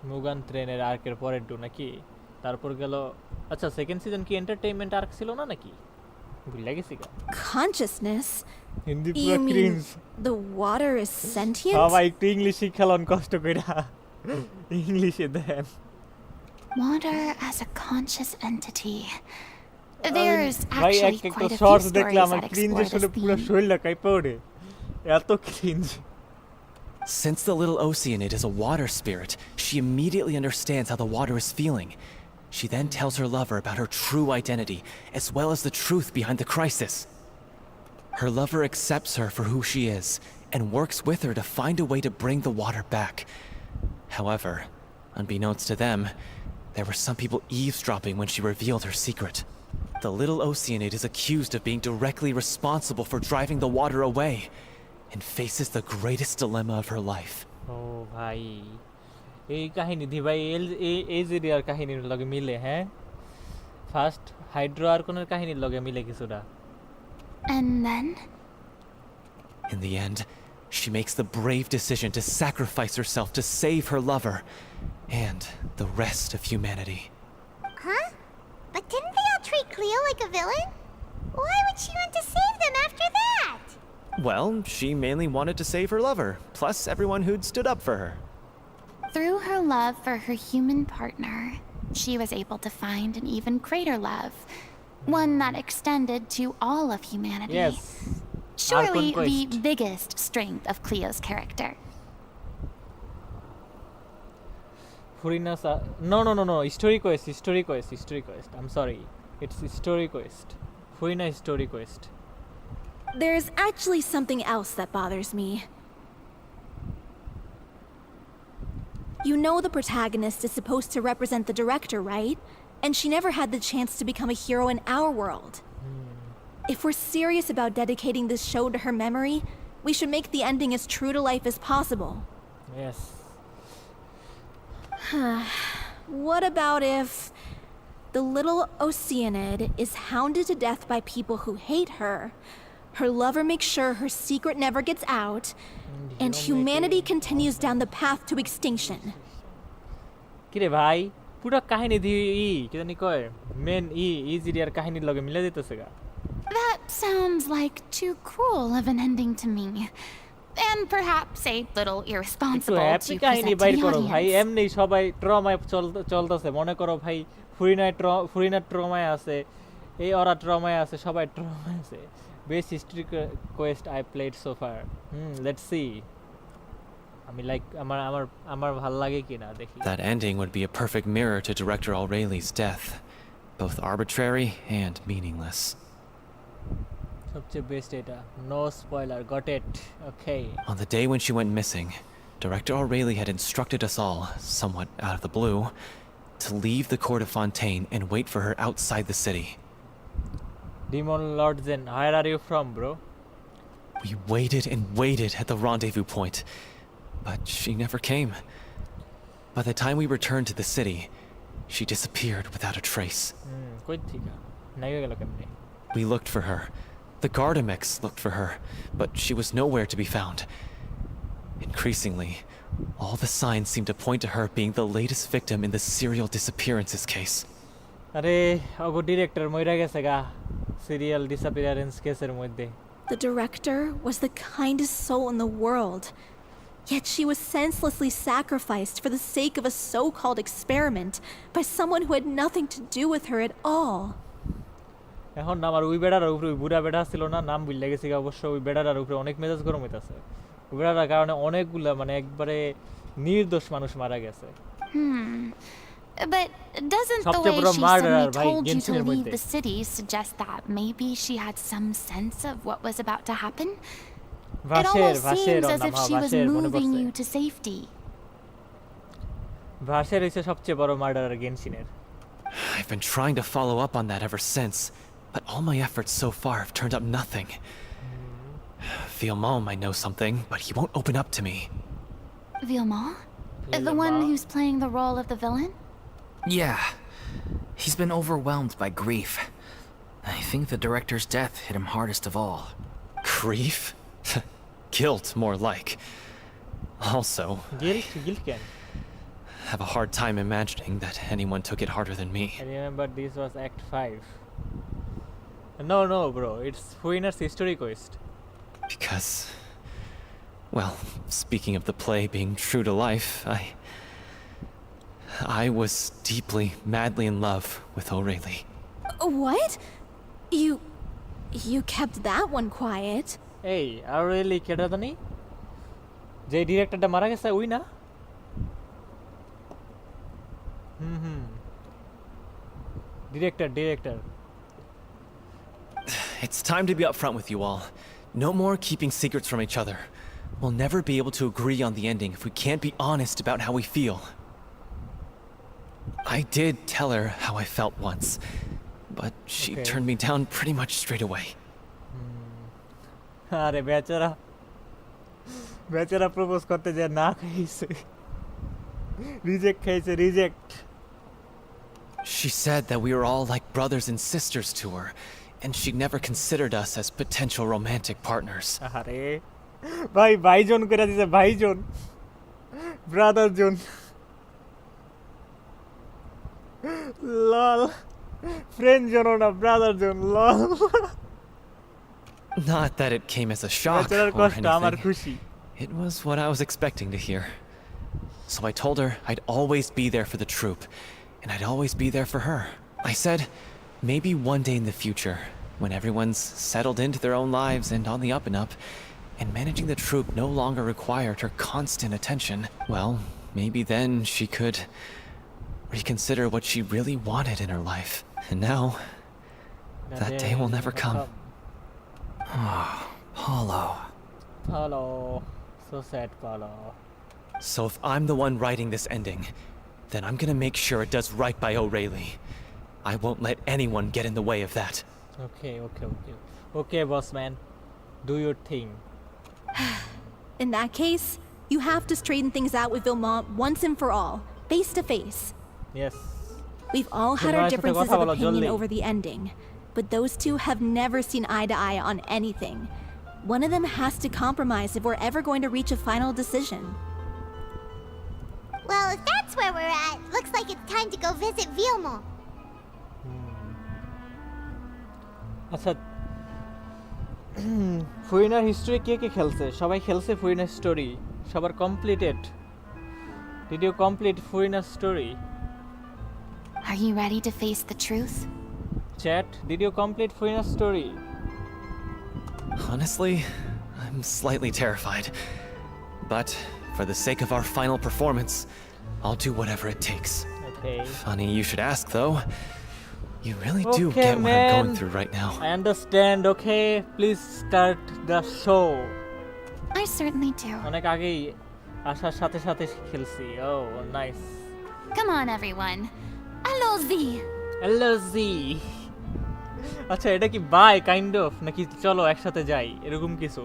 মুগান ট্রেনের আর্কের পরের টু নাকি তারপর গেল আচ্ছা সেকেন্ড সিজন কি এন্টারটেইনমেন্ট আর্ক ছিল না নাকি ভুলে গেছি গা Consciousness? হিন্দি You পুরো mean cringe the water is sentient? সবাই একটু ইংলিশ শিখালন কষ্ট কইরা ইংলিশে দেন Water as a conscious entity. There's ভাই actually একটা quite a few শর্টস দেখলে stories আমার that ক্রিঞ্জে explore শুনে this পুরো theme. শরীরটা কাঁপা ওঠে এত cringe Since the little Oeanid is a water spirit, she immediately understands how the water is feeling. She then tells her lover about her true identity, as well as the truth behind the crisis. Her lover accepts her for who she is, and works with her to find a way to bring the water back. However, unbeknownst to them, there were some people eavesdropping when she revealed her secret. The little Oeanid is accused of being directly responsible for driving the water away, and faces the greatest dilemma of her life. ও ভাই এই কাহিনী দি ভাই এই জেরিয়ার কাহিনীর লগে মিলে হ্যাঁ first hydro আর্কনের কাহিনীর লগে মিলে কিছুটা And then? In the end, she makes the brave decision to sacrifice herself to save her lover and the rest of humanity. Huh? But didn't they all treat Cleo like a villain? Why would she want to save them after that? Well, she mainly wanted to save her lover, plus everyone who'd stood up for her. Through her love for her human partner, she was able to find an even greater love, one that extended to all of humanity. Yes. Surely Our the conquest. biggest strength of Cleo's character. Furina no story quest I'm sorry it's story quest Furina story quest There's actually something else that bothers me. You know the protagonist is supposed to represent the director, right? and she never had the chance to become a hero in our world. If we're serious about dedicating this show to her memory, we should make the ending as true to life as possible. Yes. What about if the little Oeanid is hounded to death by people who hate her, her lover makes sure her secret never gets out, and humanity continues down the path to extinction? কিরে ভাই পুরো কাহিনী দিয়ে কি জানি কয় main ইজিরিয়ার কাহিনীর লগে মিলে দিতেছে গা That sounds like too cruel of an ending to me. And perhaps a little একটু irresponsible to হ্যাপি কাহিনী present to বাইর the করো ভাই audience. এমনি সবাই ট্রমায় চলতেছে মনে করো ভাই ফুরিনার ট্রমায় আছে এই ওরা ট্রমায় আছে সবাই ট্রমায় আছে best history Quest I played so far let's see আমি লাইক আমার ভাল লাগে কিনা দেখি That ending would be a perfect mirror to Director O'Reilly's death, both arbitrary and meaningless. সবচেয়ে বেস্ট এটা no spoiler got it okay On the day when she went missing, Director O'Reilly had instructed us all, somewhat out of the blue, to leave the court of Fontaine and wait for her outside the city. Demon Lord Zen, where are you from, bro? We waited and waited at the rendezvous point, but she never came. By the time we returned to the city, she disappeared without a trace. কই থিকা নাই গেল কেমনে We looked for her. The Gardamex looked for her, but she was nowhere to be found. Increasingly, all the signs seemed to point to her being the latest victim in the serial disappearances case. আরে ওগো director মইরা গেছে গা serial disappearance কেসের মধ্যে The director was the kindest soul in the world, yet she was senselessly sacrificed for the sake of a so-called experiment by someone who had nothing to do with her at all. এখন আমার ওই বেড়ার উপরে ওই বুড়া বেড়া ছিল না নাম ভুলে গেছি অবশ্য ওই বেড়ার উপরে অনেক মেজাজ গরম হইতাছে ওই বেড়ার কারণে অনেকগুলা মানে একবারে নির্দোষ মানুষ মারা গেছে But doesn't the সবচেয়ে way বড় she murderer suddenly ভাই told you to গেনশিনের leave মধ্যে the city suggest that maybe she had some sense of what was about to happen? It almost seems as if she was moving you to safety. ভাষের হইছে সবচেয়ে বড় murderer গেনশিনের I've been trying to follow up on that ever since, but all my efforts so far have turned up nothing. Villemont might know something, but he won't open up to me. Villemont? The one who's playing the role of the villain? Yeah. He's been overwhelmed by grief. I think the director's death hit him hardest of all. Grief? Guilt, more like. Also, guilt can have a hard time imagining that anyone took it harder than me. I remember this was Act 5. No, bro. It's Furina's history quest. Because, well, speaking of the play being true to life, I was deeply, madly in love with O'Reilly. What? You kept that one quiet. Hey, O'Reilly কেডা জানি যে ডিরেক্টরটা মারা গেছে ওই না director It's time to be upfront with you all. No more keeping secrets from each other. We'll never be able to agree on the ending if we can't be honest about how we feel. I did tell her how I felt once, but she turned me down pretty much straight away. আরে বেচারা propose করতে যে না খাইছে reject She said that we were all like brothers and sisters to her, and she never considered us as potential romantic partners. আরে ভাইজন করে দিছে ভাইজন brother জন লল ফ্রেন্ড জন না ব্রাদার জন লল Not that it came as a shock বেচারার or কষ্ট আমার anything. খুশি It was what I was expecting to hear. So I told her I'd always be there for the troop, and I'd always be there for her. I said, maybe one day in the future, when everyone's settled into their own lives and on the up and up, and managing the troop no longer required her constant attention, well, maybe then she could reconsider what she really wanted in her life. And now, that day will never come. Paulo. So sad, Paulo. So if I'm the one writing this ending, then I'm gonna make sure it does right by O'Reilly. I won't let anyone get in the way of that. Okay, boss man. Do your thing. In that case, you have to straighten things out with Vilmont once and for all, face to face. Yes. We've all had our Vilmont-এর সাথে differences কথা of বলো, opinion জলদি। over the ending, but those two have never seen eye to eye on anything. One of them has to compromise if we're ever going to reach a final decision. Well, if that's where we're at, looks like it's time to go visit Vilmont. আচ্ছা ফুরিনার history কে কে খেলছে? সবাই খেলছে ফুরিনার story? সবার completed? Did you complete ফুরিনার story? Are you ready to face the truth? Chat, did you complete ফুরিনার story? Honestly, I'm slightly terrified. But for the sake of our final performance, I'll do whatever it takes. Okay. Funny you should ask, though. You really do Okay, get what I'm going man. through right now. I understand, okay? Please start the show. I certainly do. অনেক আগেই আসার সাথে সাথে খেলছি। Oh, nice. Come on, everyone. Allons-y. LG. আচ্ছা এটা কি by kind of নাকি চলো একসাথে যাই এরকম কিছু?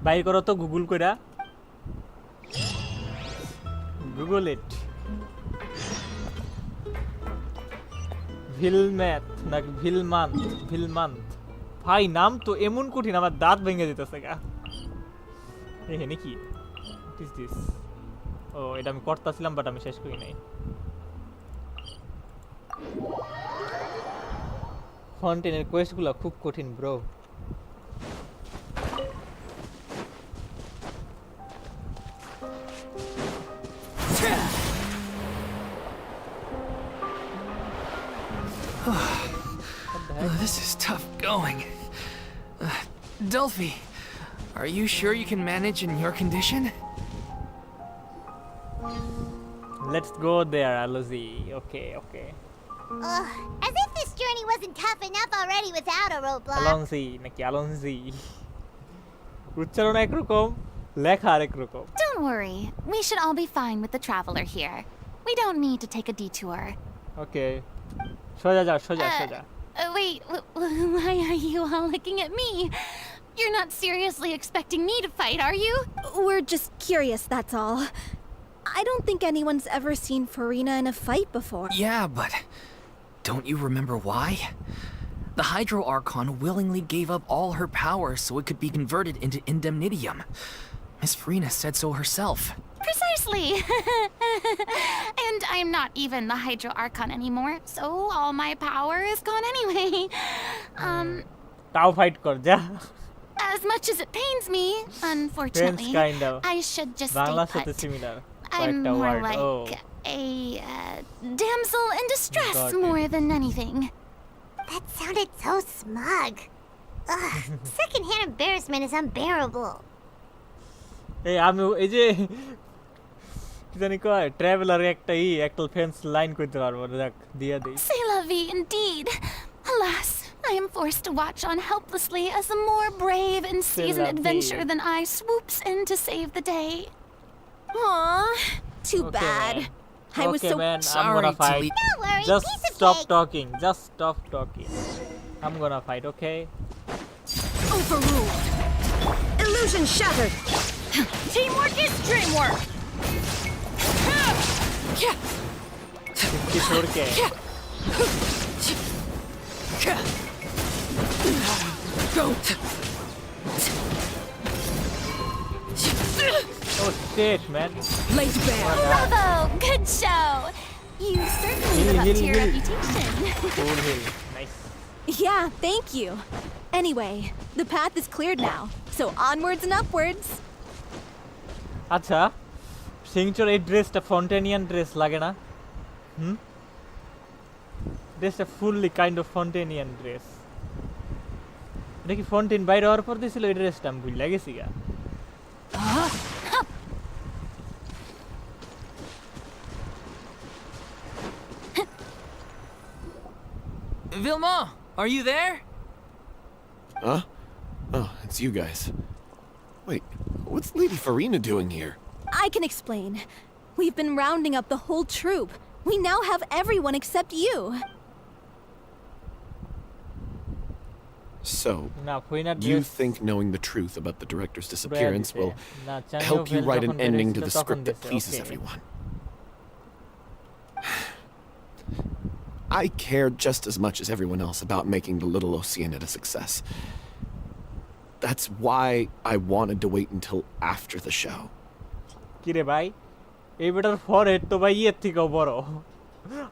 বাই করো তো গুগল কইরা। গুগল ইট। ভিলম্যাথ না ভিলমান্থ ভাই নাম তো এমন কঠিন আমার দাঁত ভেঙে যেতেছে গা। এখানে কি ইজ দিস? ও এটা আমি করতেছিলাম বাট আমি শেষ করি নাই। ফন্টেনের কোয়েস্টগুলো খুব কঠিন bro. Oh, this is tough going. Delphi, are you sure you can manage in your condition? Let's go there, Alozi. Okay. As if this journey wasn't tough enough already without a roadblock. Alonzi নাকি Alonzi? উচ্চারণ একরকম, লেখা আরেকরকম। Don't worry. We should all be fine with the traveler here. We don't need to take a detour. Okay. সোজা যাও। Wait, why are you all looking at me? You're not seriously expecting me to fight, are you? We're just curious, that's all. I don't think anyone's ever seen Furina in a fight before. Yeah, but don't you remember why? The Hydro Archon willingly gave up all her power so it could be converted into indemnitium. Miss Furina said so herself. Precisely. And I'm not even the Hydro Archon anymore, so all my power is gone anyway. তাও fight কর যা। As much as it pains me, unfortunately, kind of. I should just বাংলার stay সাথে put. Similar. I'm কয়েকটা more word. like ও a damsel in distress Got it. more than anything. That sounded so smug. Ugh, secondhand embarrassment is unbearable. এই আমি এই যে কি জানি কয় ট্রাভেলারে একটা ফেন্স লাইন করতে পারবো দেখ দিয়া দেই। C'est la vie indeed. Alas, I am forced to watch on helplessly as a more brave and seasoned la vie. adventurer than I swoops in to save the day. Aw, too Okay, bad. man. I was Okay, so man, I'm Sorry gonna to fight. leave- Don't worry, Just piece of stop cake. talking. Just stop talking. I'm gonna fight, okay? Overruled. Illusion shattered. Teamwork is dreamwork. इसकी छोड़ के Oh shit, man. Laid bare. Bravo! Good show! You certainly live up to your Heal. reputation. Cool hill. Nice. Yeah, thank you. Anyway, the path is cleared now, so onwards and upwards. আচ্ছা সিংচোর এই ড্রেসটা ফন্টেনিয়ান dress লাগে না? ড্রেসটা fully kind of ফন্টেনিয়ান dress. এটা কি ফন্টেন বাইরে হওয়ার পর দিছিল এই ড্রেসটা? আমি ভুল গেছি গা। Vilma, are you there? Huh? Oh, it's you guys. Wait, what's Lady Furina doing here? I can explain. We've been rounding up the whole troop. We now have everyone except you. So, না ফুইনার you dress think knowing the truth about the director's পুরাই disappearance দিছে will না চাইনিও help you fail write যখন an ending to বেরিয়েছিল the তখন script that দিছে pleases okay everyone? I care just as much as everyone else about making the little Oeanid a success. That's why I wanted to wait until after the show. কি রে ভাই এই better forehead তো ভাই ইয়ের থেকেও বড়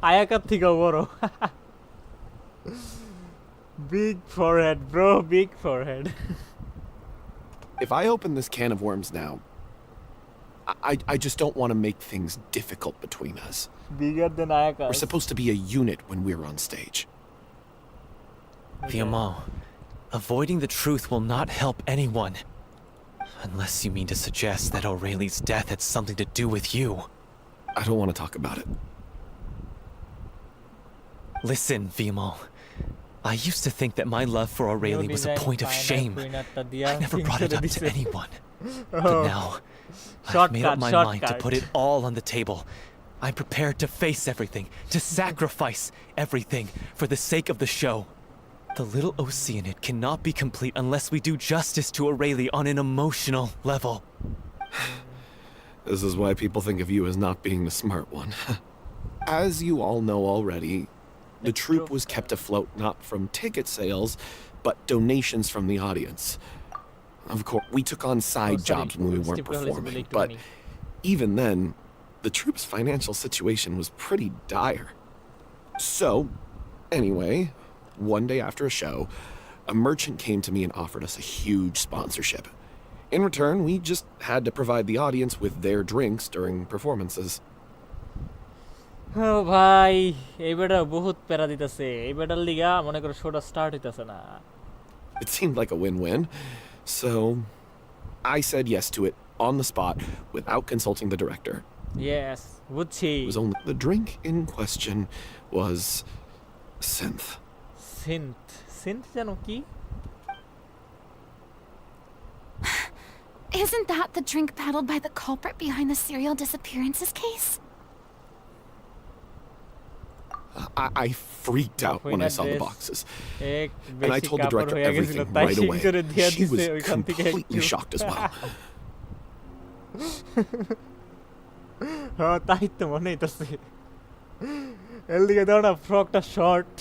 আয়াকার থেকেও বড় big forehead bro big forehead If I open this can of worms now, I just don't want to make things difficult between us. Bigger than Ayaka We're supposed to be a unit when we're on stage. Fiamma, avoiding the truth will not help anyone. Unless you mean to suggest that Aurelie's death had something to do with you. I don't want to talk about it. Listen, Fiamma. I used to think that my love for Aurelie was a point of shame. I never brought it up to anyone. But now, I've made up my mind to put it all on the table. I'm prepared to face everything, to sacrifice everything for the sake of the show. The little Oeanid cannot be complete unless we do justice to Aurelie on an emotional level. This is why people think of you as not being the smart one. As you all know already, the troupe was kept afloat not from ticket sales, but donations from the audience. Of course, we took on side jobs when we weren't performing, but even then, the troupe's financial situation was pretty dire. So, anyway, one day after a show, a merchant came to me and offered us a huge sponsorship. In return, we just had to provide the audience with their drinks during performances. ও ভাই এই বেটা বহুত প্যারা দিতেছে এই better লিগা মনে করো শোটা স্টার্ট হইতাছে না It seemed like a win-win, so I said yes to it on the spot without consulting the director. Yes বুঝছি It was only the drink in question was synth. Synth synth জানো কি Isn't that the drink paddled by the culprit behind the serial disappearances case? I freaked out when I saw the boxes, এক and I বেশি told the কাপড় director হয়ে গেছিল everything তাই right Singh away. করে দিয়া She was দিছে ওইখান থেকে completely shocked as well. হ্যাঁ তাই তো মনে হইতাছে এর লিগে দাও না ফ্রকটা শর্ট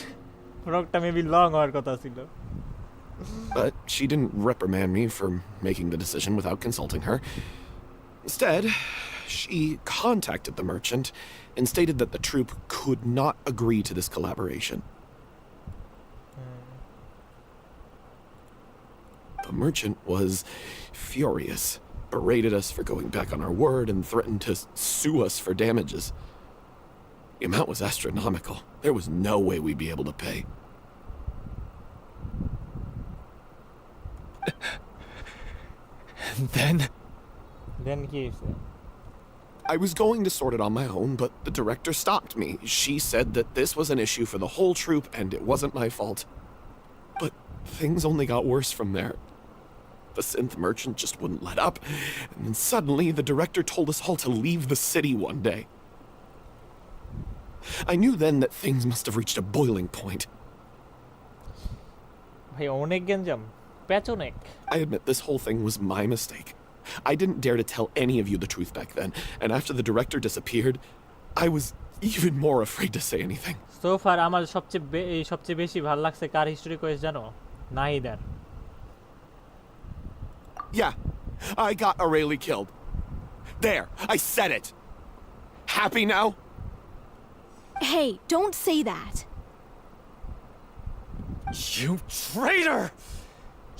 ফ্রকটা মেবি লং হওয়ার কথা ছিল But she didn't reprimand me for making the decision without consulting her. Instead, she contacted the merchant and stated that the troupe could not agree to this collaboration. The merchant was furious, berated us for going back on our word, and threatened to sue us for damages. The amount was astronomical. There was no way we'd be able to pay. And then দেন কি হইছে I was going to sort it on my own, but the director stopped me. She said that this was an issue for the whole troupe and it wasn't my fault. But things only got worse from there. The synth merchant just wouldn't let up, and then suddenly the director told us all to leave the city one day. I knew then that things must have reached a boiling point. ভাই অনেক গেঞ্জাম প্যাচ অনেক I admit this whole thing was my mistake. I didn't dare to tell any of you the truth back then, and after the director disappeared, I was even more afraid to say anything. So far আমার সবচেয়ে বেশি ভালো লাগছে কার history Quess জানো নাহিদার Yeah, I got Aurelie killed. There, I said it. Happy now? Hey, don't say that. You traitor!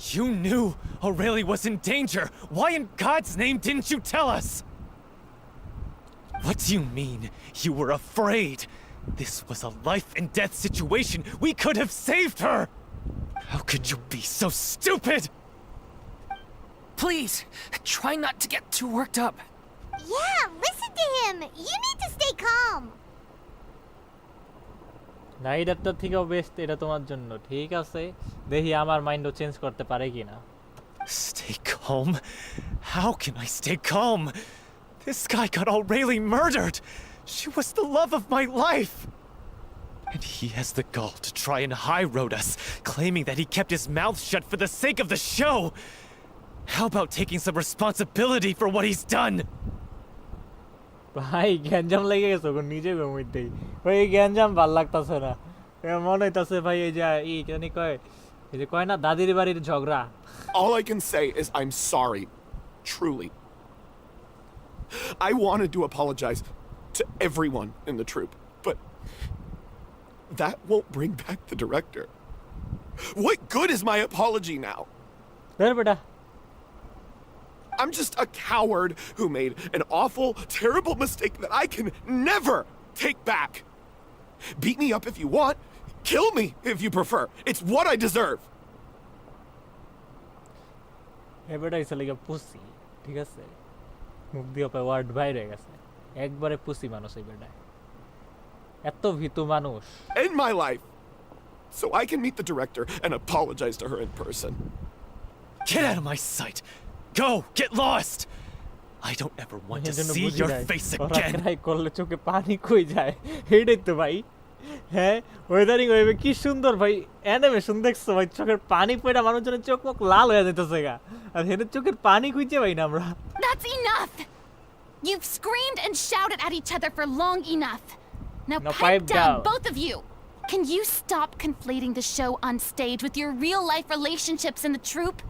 You knew Aurelie was in danger. Why in God's name didn't you tell us? What do you mean, you were afraid? This was a life and death situation. We could have saved her! How could you be so stupid? Please, try not to get too worked up. Yeah, listen to him. You need to stay calm. নাহিদারটা থেকেও best এটা তোমার জন্য ঠিক আছে দেখি আমার মাইন্ডও change করতে পারে কিনা Stay calm? How can I stay calm? This guy got Aurelie murdered! She was the love of my life! And he has the gall to try and high road us, claiming that he kept his mouth shut for the sake of the show. How about taking some responsibility for what he's done? ভাই গ্যাঞ্জাম লেগে গেছে ওর নিজে ঘুমিতেই ভাই এই গ্যাঞ্জাম ভাল লাগতাছে না আমার মনে হইতাছে ভাই এই যে এই জানি কয় এই যে কয় না দাদির বাড়ির ঝগড়া All I can say is I'm sorry. Truly. I wanted to apologize to everyone in the troupe, but that won't bring back the director. What good is my apology now? ধর বেটা I'm just a coward who made an awful, terrible mistake that I can never take back. Beat me up if you want. Kill me if you prefer. It's what I deserve. এ বেটা ইসে লাগা পুসি ঠিক আছে মুখ দিয়ে pay word বাইরে গেছে একবারে পুসি মানুষ এই বেটা এত ভীতু মানুষ End my life so I can meet the director and apologize to her in person. Get out of my sight! Go! Get lost! I don't ever want to see your face again! ওরা করলে চোখে পানি কই যায় হেডে তো ভাই হ্যাঁ ওয়েদারিং ওয়েবে কি সুন্দর ভাই অ্যানিমেশন দেখছো ভাই চোখের পানি পড়া মানুষজনের চোখ মুখ লাল হয়ে যেতেছে গা আর হেডে চোখের পানি কইছে ভাই না আমরা That's enough! You've screamed and shouted at each other for long enough. Now pipe down, both of you! Can you stop conflating the show on stage with your real-life relationships in the troupe?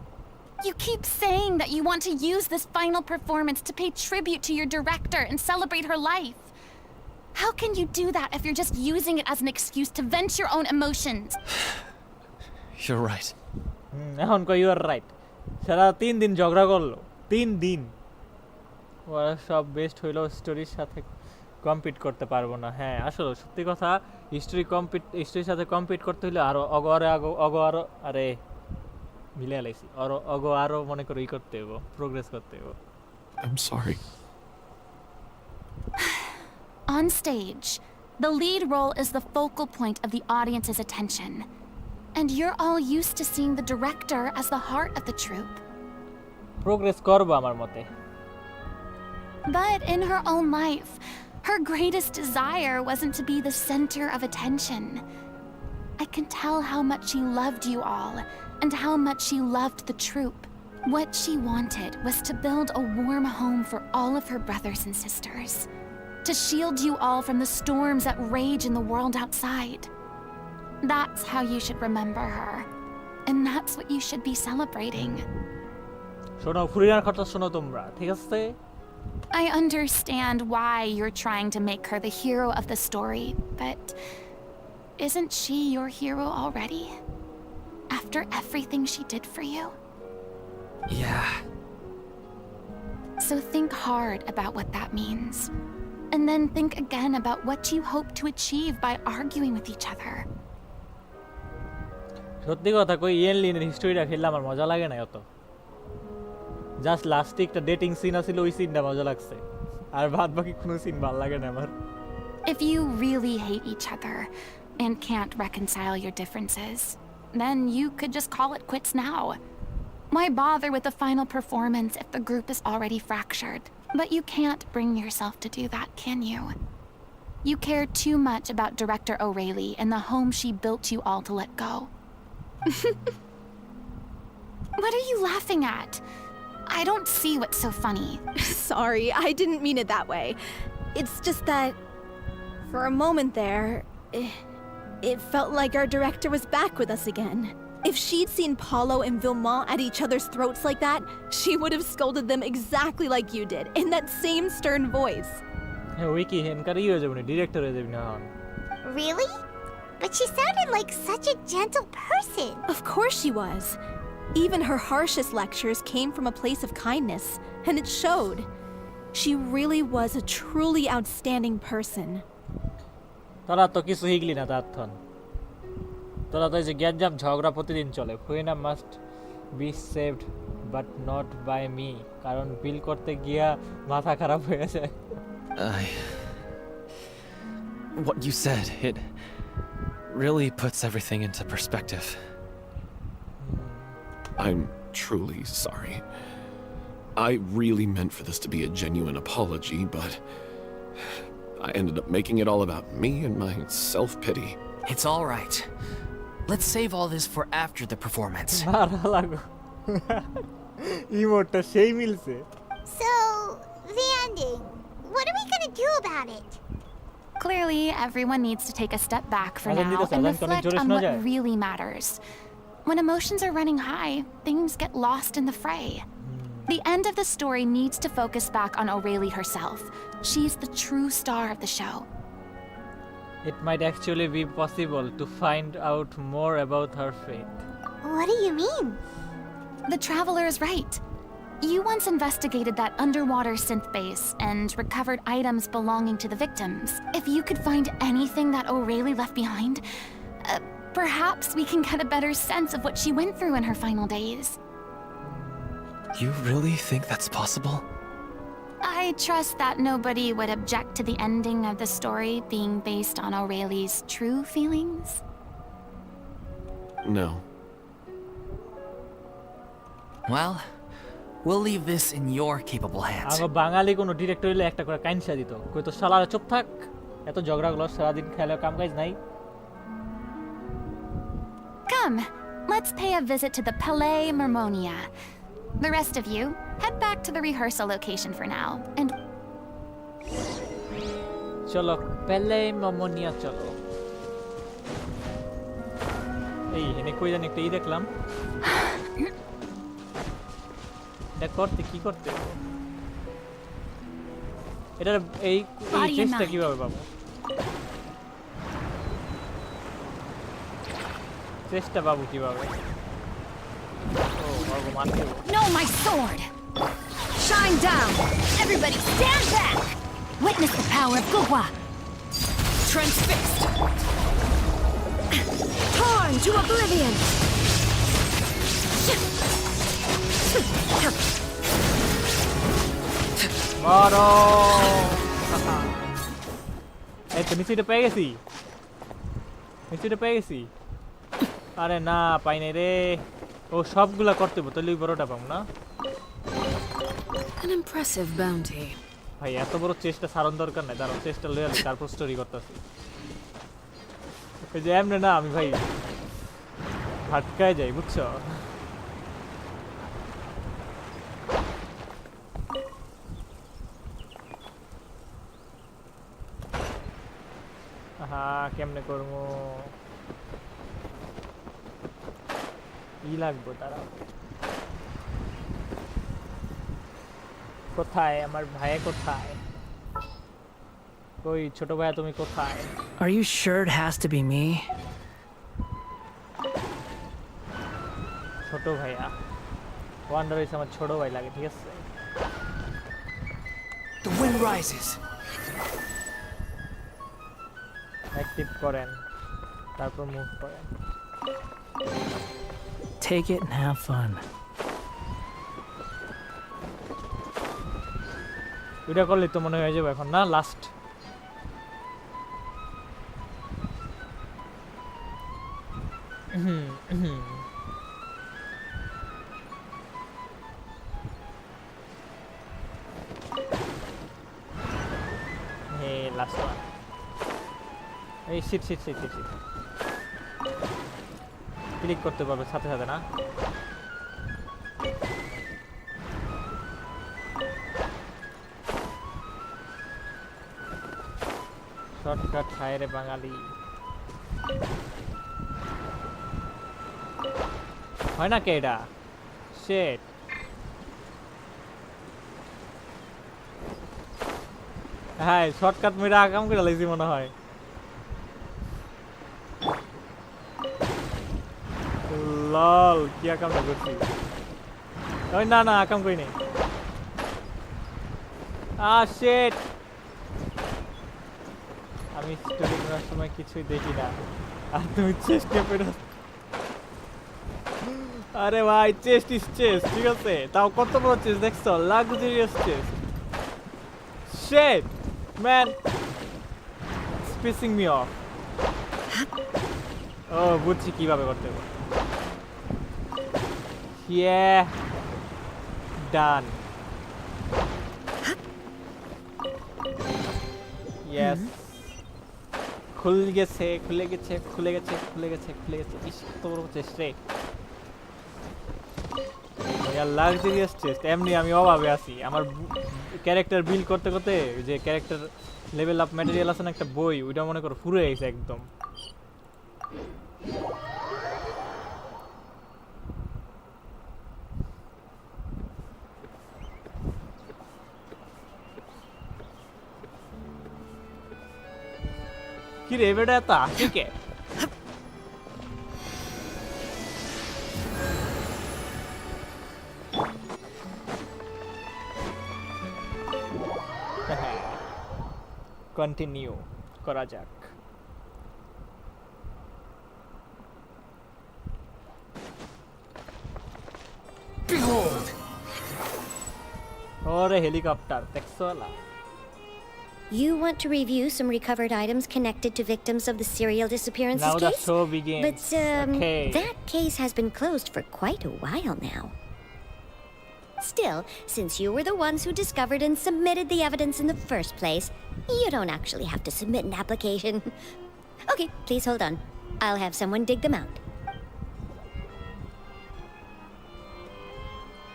You keep saying that you want to use this final performance to pay tribute to your director and celebrate her life. How can you do that if you're just using it as an excuse to vent your own emotions? You're right. এখন কই you R right সারা 3 দিন ঝগড়া করলো 3 দিন ওরা সব best হইলো স্টোরির সাথে কম্পিট করতে পারবো না হ্যাঁ আসলে সত্যি কথা হিস্ট্রির সাথে কম্পিট করতে হলে আরো অগো আরো আরে মিলে আলাইছি অগো আরো মনে করে ই করতে হবে প্রোগ্রেস করতে হবে I'm sorry. On stage, the lead role is the focal point of the audience's attention. And you're all used to seeing the director as the heart of the troupe. Progress করবো আমার মতে But in her own life, her greatest desire wasn't to be the center of attention. I can tell how much she loved you all, and how much she loved the troupe. What she wanted was to build a warm home for all of her brothers and sisters. To shield you all from the storms that rage in the world outside. That's how you should remember her. And that's what you should be celebrating. শোনো ফুরিনার কথা শোনো তোমরা ঠিক আছে I understand why you're trying to make her the hero of the story, but isn't she your hero already? After everything she did for you? Yeah. So think hard about what that means. And then think again about what you hope to achieve by arguing with each other. সত্যি কথা কই yen লিনের হিস্টরিটা খেললে আমার মজা লাগে না অত just লাস্টে একটা ডেটিং সিন আছিল ওই সিনটা মজা লাগছে আর বাদ বাকি কোনো সিন ভালো লাগে না আমার If you really hate each other and can't reconcile your differences, then you could just call it quits now. Why bother with the final performance if the group is already fractured? But you can't bring yourself to do that, can you? You care too much about Director O'Reilly and the home she built you all to let go. What are you laughing at? I don't see what's so funny. Sorry, I didn't mean it that way. It's just that, for a moment there, it felt like our director was back with us again. If she'd seen Paulo and Villemont at each other's throats like that, she would have scolded them exactly like you did, in that same stern voice. উইকি হেনকারই হয়ে যাবে না director হয়ে যাবে না Really? But she sounded like such a gentle person. Of course she was. Even her harshest lectures came from a place of kindness, and it showed. She really was a truly outstanding person. তোরা তো কিছু শিখলি না তারথন তোরা তো এই যে গ্যাঞ্জাম ঝগড়া প্রতিদিন চলে Furina must be saved but not by me কারণ বিল করতে গিয়া মাথা খারাপ হয়ে যায় What you said, it really puts everything into perspective. I'm truly sorry. I really meant for this to be a genuine apology, but I ended up making it all about me and my self-pity. It's all right. Let's save all this for after the performance. মারা লাগো ইমোটটা সেই মিলছে So, the ending. What are we gonna do about it? Clearly, everyone needs to take a step back for Azan now dito sa and azan, reflect connect on jore what shona jay? really matters. When emotions are running high, things get lost in the fray. The end of the story needs to focus back on Aurelie herself. She's the true star of the show. It might actually be possible to find out more about her fate. What do you mean? The Traveler is right. You once investigated that underwater synth base and recovered items belonging to the victims. If you could find anything that Aurelie left behind, perhaps we can get a better sense of what she went through in her final days. You really think that's possible? I trust that nobody would object to the ending of the story being based on Aurelie's true feelings. No. Well, we'll leave this in your capable hands. আগে বাঙালি কোনো director হইলে একটা করে কাইনসা দিত কই তো শালারা চুপ থাক এত ঝগড়াগুলো সারাদিন খেলে কাম কাজ নাই Come, let's pay a visit to the Palais Mermonia. The rest of you, head back to the rehearsal location for now, and চলো পেলে মমনিয়া চলো এই এনে কই জানি একটা ই দেখলাম এটা করতে কি করতে এটা এই চেষ্টা কিভাবে পাবো চেষ্টা পাবো কিভাবে ও বাবু মারতে No, my sword! Shine down! Everybody stand back! Witness the power of Gugwa! Transfixed! Torn to oblivion! মারো এই তো নিচেটা পেয়ে গেছি নিচেটা পেয়ে গেছি আরে না পাই নাই রে ও সবগুলা করতে হবে তাহলে বড়টা পাবো না An impressive bounty. ভাই এত বড় চেষ্টা সারণ দরকার নাই দাঁড়াও চেষ্টা লয়ে আমি তারপর স্টোরি করতেছি এই যে এমনি না আমি ভাই ভাটকায় যাই বুঝছো হ্যাঁ কেমনে করবো ই লাগবো তারা কোথায় আমার ভাই কোথায় কই ছোট ভাইয়া তুমি কোথায় Are you sure it has to be me? ছোট ভাইয়া ওয়ান্ডার হইছে আমার ছোট ভাই লাগে ঠিক আছে The wind rises. অ্যাক্টিভ করেন তারপর মুভ করেন Take it and have fun. Video করলে তো মনে হয়ে যাবে এখন না লাস্ট হে লাস্ট ওয়ান এই shit shit shit shit click করতে পারবে সাথে সাথে না শর্টকাট খায় রে বাঙালি হয় না কে এটা শেট হ্যাঁ শর্টকাট মেরা আগাম করে লাইছি মনে হয় লল কি আকাম করছি ওই না না আকাম কই নেই শেট আমি স্টোরি করার সময় কিছুই দেখি না আর তুমি চেষ্টা করে আরে ভাই চেস্ট ইজ চেস্ট ঠিক আছে তাও কত বড় চেস্ট দেখছো luxurious chest shit man pissing me off ও বুঝছি কিভাবে করতে হবে ইয়ে ডান ইয়েস খুলে গেছে খুলে গেছে খুলে গেছে খুলে গেছে খুলে গেছে ইস তোর চেষ্টা রে লাক্সারিয়াস চেস্ট এমনি আমি অভাবে আছি আমার ক্যারেক্টার বিল্ড করতে করতে যে ক্যারেক্টার লেভেল আপ ম্যাটেরিয়াল আছে না একটা বই ওইটা মনে করো ফুরে গেছে একদম কি রে বেটা তা ঠিক আছে কন্টিনিউ করা যাক Behold! ওরে হেলিকপ্টার দেখছো না You want to review some recovered items connected to victims of the serial disappearances Now the case? show begins. But Okay. that case has been closed for quite a while now. Still, since you were the ones who discovered and submitted the evidence in the first place, you don't actually have to submit an application. Okay, please hold on. I'll have someone dig them out.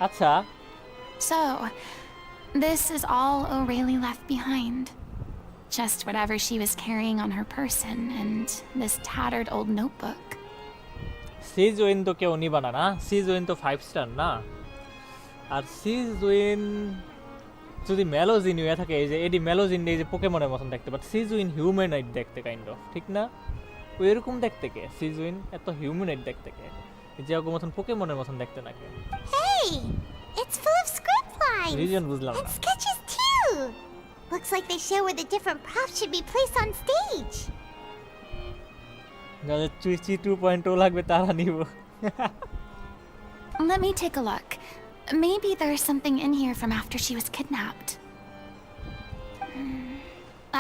আচ্ছা So, this is all O'Reilly left behind. Just whatever she was carrying on her person and this tattered old notebook. সিজউইন তো কেউ নিবা না সিজউইন তো 5 star না আর সিজউইন যদি মেলোজিন হয়ে থাকে এই যে এডি মেলোজিন এই যে পোকেমনের মতন দেখতে বাট সিজউইন হিউম্যানয়েড দেখতে কাইন্ড অফ ঠিক না ওই এরকম দেখতে কে সিজউইন এত হিউম্যানয়েড দেখতে কে যে ওর মতন পোকেমনের মতন দেখতে না কে Hey! It's full of script lines! Reason বুঝলাম And না sketches too! Looks like they show where the different props should be placed on stage. যাদের চুইচি 2.0 লাগবে তারা নিব Let me take a look. Maybe there's something in here from after she was kidnapped.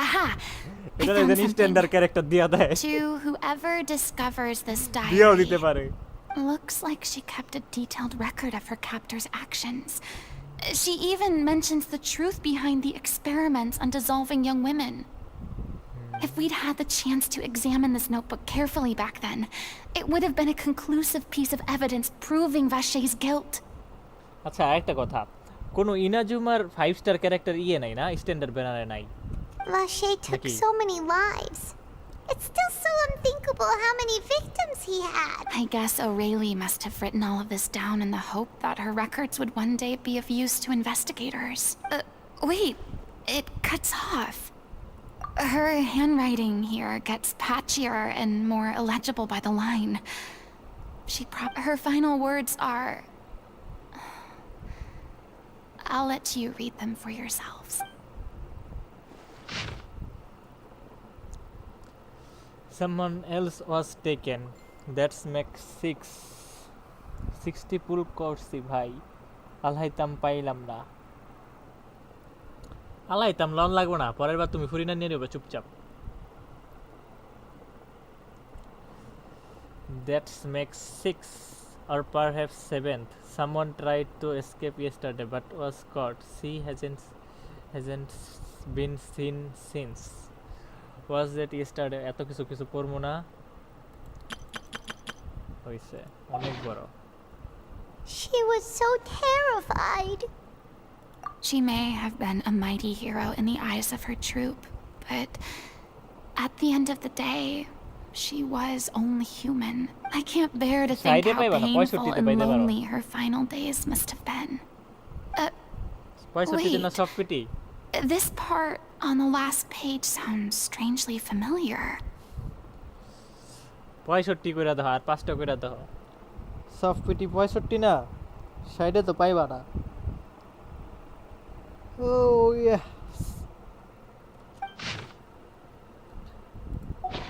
Aha! I এটা found যেন standard something. Character দিয়া দেয় To whoever discovers this দিয়াও diary. দিতে পারে Looks like she kept a detailed record of her captor's actions. She even mentions the truth behind the experiments on dissolving young women. If we'd had the chance to examine this notebook carefully back then, it would have been a conclusive piece of evidence proving Vache's guilt. আচ্ছা একটা কথা কোন ইনাজুমার 5 star character ইয়ে নাই না standard ব্যানারে নাই Vache took Nikki. so many lives. It's still so unthinkable how many victims he had. I guess O'Reilly must have written all of this down in the hope that her records would one day be of use to investigators. Wait, it cuts off. Her handwriting here gets patchier and more illegible by the line. Her final words are... I'll let you read them for yourselves. Someone else was taken. That's makes 60 পুল করছি ভাই আলহাইতাম পাইলাম না আলহাইতাম loan লাগবে না পরের বার তুমি ফুরিনা নিয়ে নেবে চুপচাপ That makes 6 or perhaps 7th. Someone tried to escape yesterday but was caught. She hasn't been seen since. Was that yesterday? এত কিছু কিছু পড়বো না হইছে অনেক বড় She was so terrified. She may have been a mighty hero in the eyes of her troop, but at the end of the day, she was only human. I can't bear to think how painful and lonely her final days must have been. Wait. This part on the last page sounds strangely familiar. 65 কইরা দাও আর 5টা কইরা দাও soft PT 65 না সাইডে তো পাইবা না Oh yeah.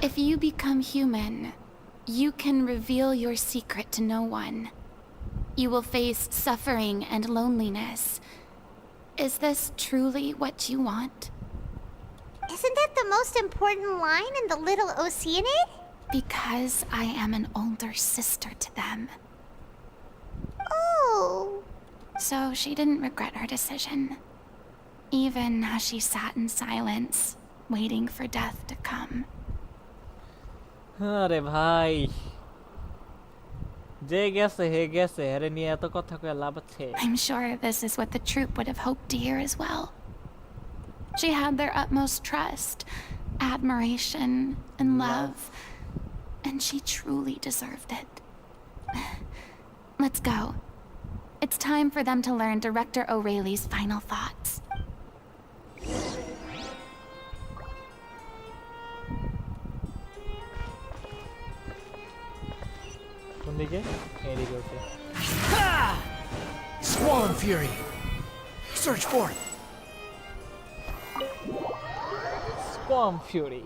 If you become human, you can reveal your secret to no one. You will face suffering and loneliness. Is this truly what you want? Isn't that the most important line in the Little Oeanid? Because I am an older sister to them. Oh. So she didn't regret her decision. Even as she sat in silence, waiting for death to come. আরে ভাই যে গেছে হে গেছে আরে নিয়ে এত কথা কয়ে লাভ আছে I'm sure this is what the troupe would have hoped to hear as well. She had their utmost trust, admiration, and love, and she truly deserved it. Let's go. It's time for them to learn Director O'Reilly's final thoughts. কোন দিকে এদিকে ওকে Squall Fury! Search forth! Squam Fury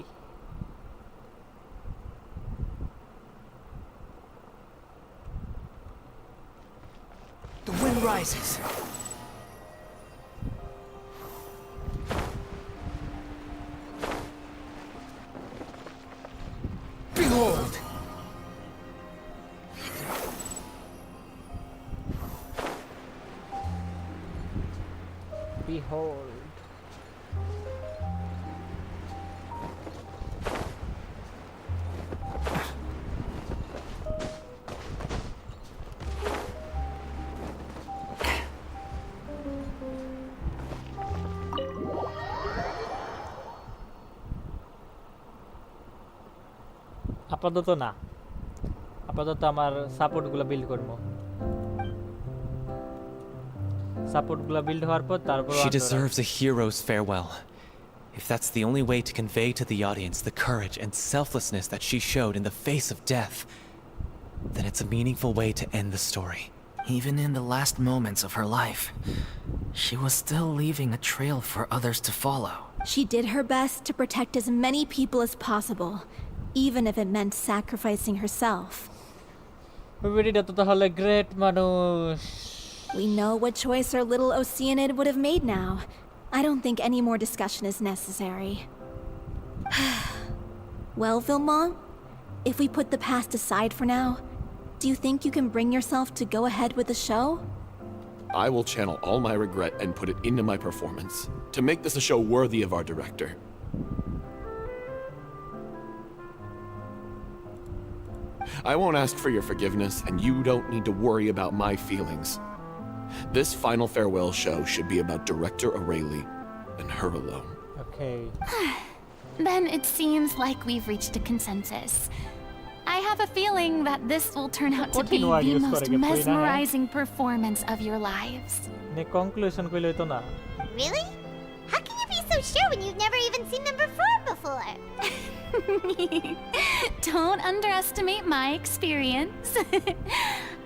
The wind rises. Behold! Behold আপাতত না আপাতত আমার সাপোর্টগুলো build করব সাপোর্টগুলো build হওয়ার পর তারপর She deserves a hero's farewell. If that's the only way to convey to the audience the courage and selflessness that she showed in the face of death, then it's a meaningful way to end the story. Even in the last moments of her life, she was still leaving a trail for others to follow. She did her best to protect as many people as possible, even if it meant sacrificing herself. ভিডিওটা তো তাহলে great মানুষ We know what choice our little Oeanid would have made now. I don't think any more discussion is necessary. Well, Vilmont, if we put the past aside for now, do you think you can bring yourself to go ahead with the show? I will channel all my regret and put it into my performance to make this a show worthy of our director. I won't ask for your forgiveness, and you don't need to worry about my feelings. This final farewell show should be about Director O'Reilly and her alone. Okay. Then it seems like we've reached a consensus. I have a feeling that this will turn out to be the most mesmerizing performance of your lives. নে conclusion কইলে তো না Really? How can you be so sure when you've never even seen them perform before? Don't underestimate my experience.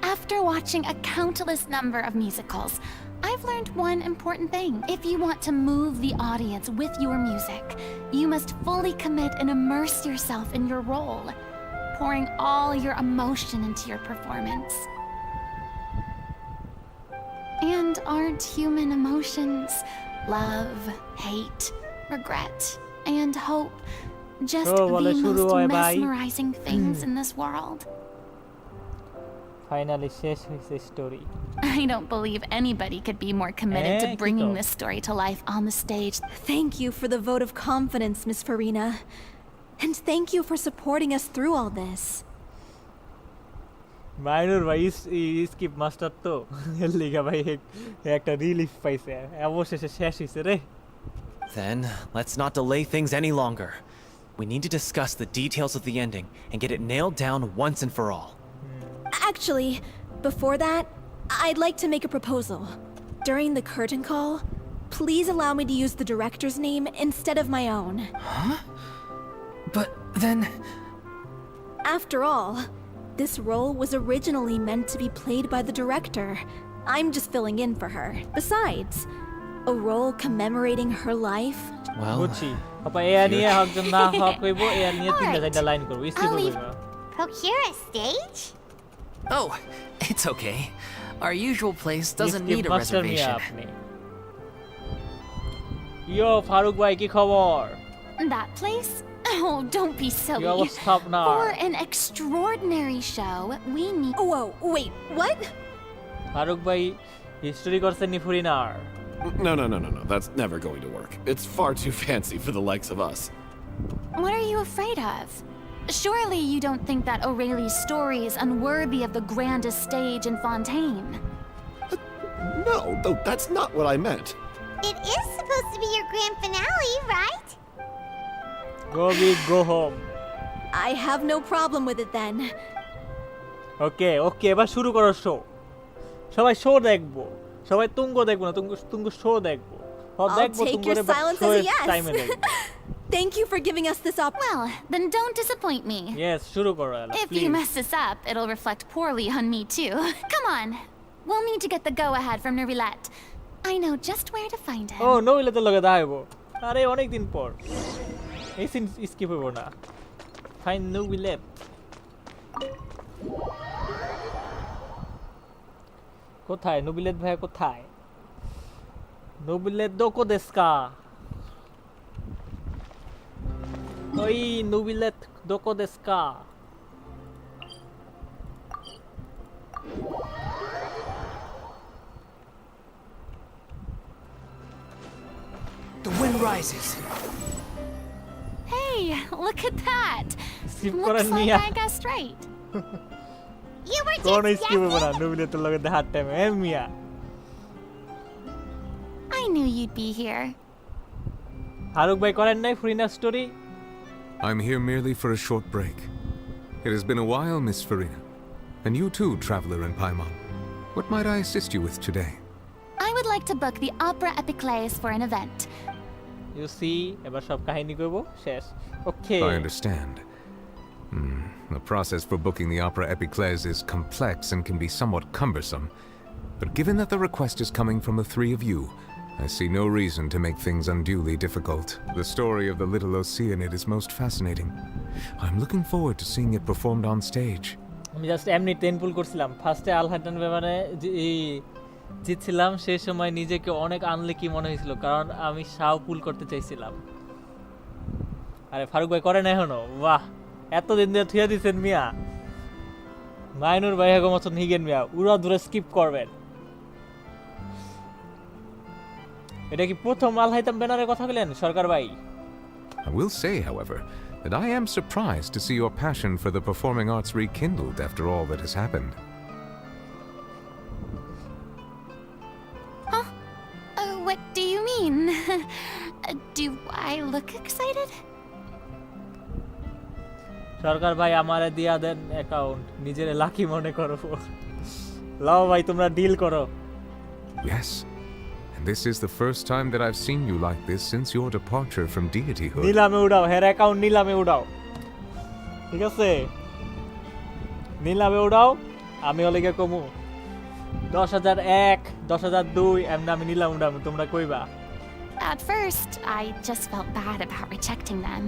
After watching a countless number of musicals, I've learned one important thing. If you want to move the audience with your music, you must fully commit and immerse yourself in your role, pouring all your emotion into your performance. And aren't human emotions love, hate, regret, and hope just the most mesmerizing things in this world? Finally শেষ হইছে story I don't believe anybody could be more committed to bringing this story to life on the stage. Thank you for the vote of confidence, Miss Furina. And thank you for supporting us through all this. Mainur ভাই skip master তো এর লিগা ভাই একটা relief পাইছে অবশেষে শেষ হইছে রে Then, let's not delay things any longer. We need to discuss the details of the ending and get it nailed down once and for all. Actually, before that, I'd like to make a proposal. During the curtain call, please allow me to use the director's name instead of my own. Huh? But then... After all, this role was originally meant to be played by the director. I'm just filling in for her. Besides, a role commemorating her life. Well, বুঝছি আপা এ নিয়ে একজন না হক হইব এ নিয়ে তিনটা চারটা line করব স্কিপ করব Procure a stage? Oh, it's okay. Our usual place doesn't need a reservation. Yo, Faruk ভাই কি খবর? That place? Oh, don't be silly. Yo, stop now. For an extraordinary show, we need... Whoa, wait, what? Faruk ভাই history করছেন নি ফুরিনার No. That's never going to work. It's far too fancy for the likes of us. What are you afraid of? Surely you don't think that Aurelie's story is unworthy of the grandest stage in Fontaine. No, though that's not what I meant. It is supposed to be your grand finale, right? Go big, go home. I have no problem with it then. ওকে ওকে এবার শুরু করো show সবাই show দেখবো সবাই তুঙ্গ দেখবো না তুঙ্গ show দেখবো সব I'll দেখবো take তুঙ্গ your রে silence শো as a এর yes. টাইমে দেখবো Thank you for giving us this Well, then don't disappoint me. Yes শুরু করো এলা If please you mess this up, it'll reflect poorly on me too. Come on. We'll need to get the go-ahead from Nervilette. I know just where to find him. ও নইলে তো লগে দেখা হইবো আরে অনেক দিন পর এই সিন স্কিপ হইবো না ফাইন নো উইলেট কোথায় নোবিলেট ভাই কোথায় নোবিলেট দোকো দেস্কা ওই নোবিলেট Duco দেস্কা The wind rises. Hey, look at that. Skip Looks করেন like মিয়া I guessed right. You were কোন just স্কিপ হইবো না guessing. নোবিলেটের লগে দেখার টাইমে এ মিয়া I knew you'd be here. Faruk ভাই করেন নাই ফ্রিনা story I'm here merely for a short break. It has been a while, Miss Furina. And you too, traveler in Paimon. What might I assist you with today? I would like to book the Opera Epiclese for an event. You see এবার সব কাহিনী কইবো শেষ okay I understand. The process for booking the Opera Epiclese is complex and can be somewhat cumbersome. But given that the request is coming from the three of you, I see no reason to make things unduly difficult. The story of the little Oeanid is most fascinating. I'm looking forward to seeing it performed on stage. আমি just এমনি টেনপুল করছিলাম ফার্স্টে আলহাটান ব্যাপারে জিতছিলাম সেই সময় নিজেকে অনেক আনলেকি মনে হয়েছিল কারণ আমি শাও পুল করতে চাইছিলাম আরে ফারুক ভাই করে না এখনো বাহ এতদিন ধরে থুয়া দিছেন মিয়া মাইনুর ভাই এগো মতন হিগেন মিয়া উড়া দূরে স্কিপ করবেন এটা কি প্রথম আলহাইতাম ব্যানারের কথা বলেন সরকার ভাই I will say, however, that I am surprised to see your passion for the performing arts rekindled after all that has happened. What do you mean? Do I look excited? সরকার ভাই আমারে দিয়া দেন অ্যাকাউন্ট নিজের lucky মনে করো লাও ভাই তোমরা deal করো Yes, and this is the first time that I've seen you like this since your departure from deityhood. নিলামে উড়াও হের অ্যাকাউন্ট নিলামে উড়াও ঠিক আছে নিলামে উড়াও আমি ওলিগে কমু 10,001 10,002 এমন আমি নিলাম উড়াম তোমরা কইবা At first, I just felt bad about rejecting them.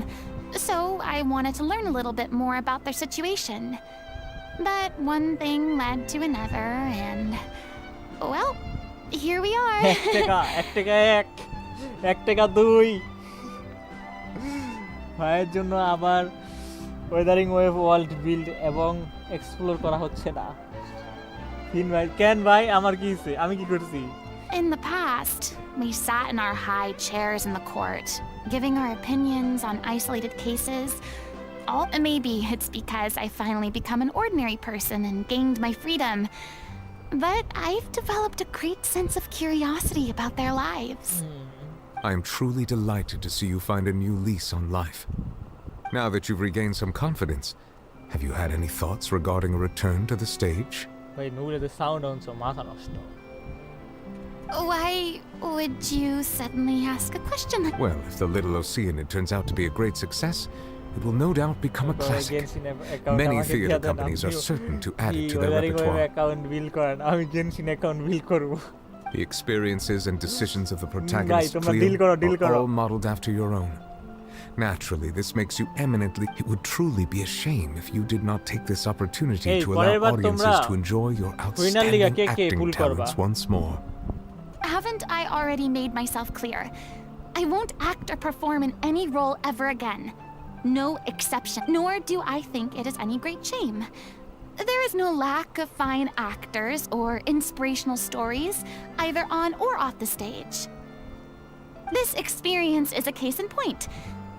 So I wanted to learn a little bit more about their situation. But one thing led to another, and well, here we are. এক টাকা 2 ভাইয়ের জন্য আবার Wuthering wave world build এবং explore করা হচ্ছে না ফিন ভাই কেন ভাই আমার কি হইছে আমি কি করছি In the past, we sat in our high chairs in the court, giving our opinions on isolated cases. Maybe it's because I finally become an ordinary person and gained my freedom. But I've developed a great sense of curiosity about their lives. I am truly delighted to see you find a new lease on life. Now that you've regained some confidence, have you had any thoughts regarding a return to the stage? ভাই নুরে the sound on so মাথা নষ্ট Why would you suddenly ask a question like Well, if the little Oeanid turns out to be a great success, it will no doubt become a classic. Many theater companies are certain to add it to their repertoire. Account বিল করেন আমি Genshin account বিল করব The experiences and decisions of the Right, protagonists তোমরা clear deal করো, deal are করো। all modeled after your own. Naturally, this makes you eminently. It would truly be a shame if you did not take this opportunity Hey, to পরের allow বার audiences তোমরা to enjoy your Furina Liga outstanding K acting ভুল করবা? talents once more. Haven't I already made myself clear? I won't act or perform in any role ever again. No exception. Nor do I think it is any great shame. There is no lack of fine actors or inspirational stories, either on or off the stage. This experience is a case in point.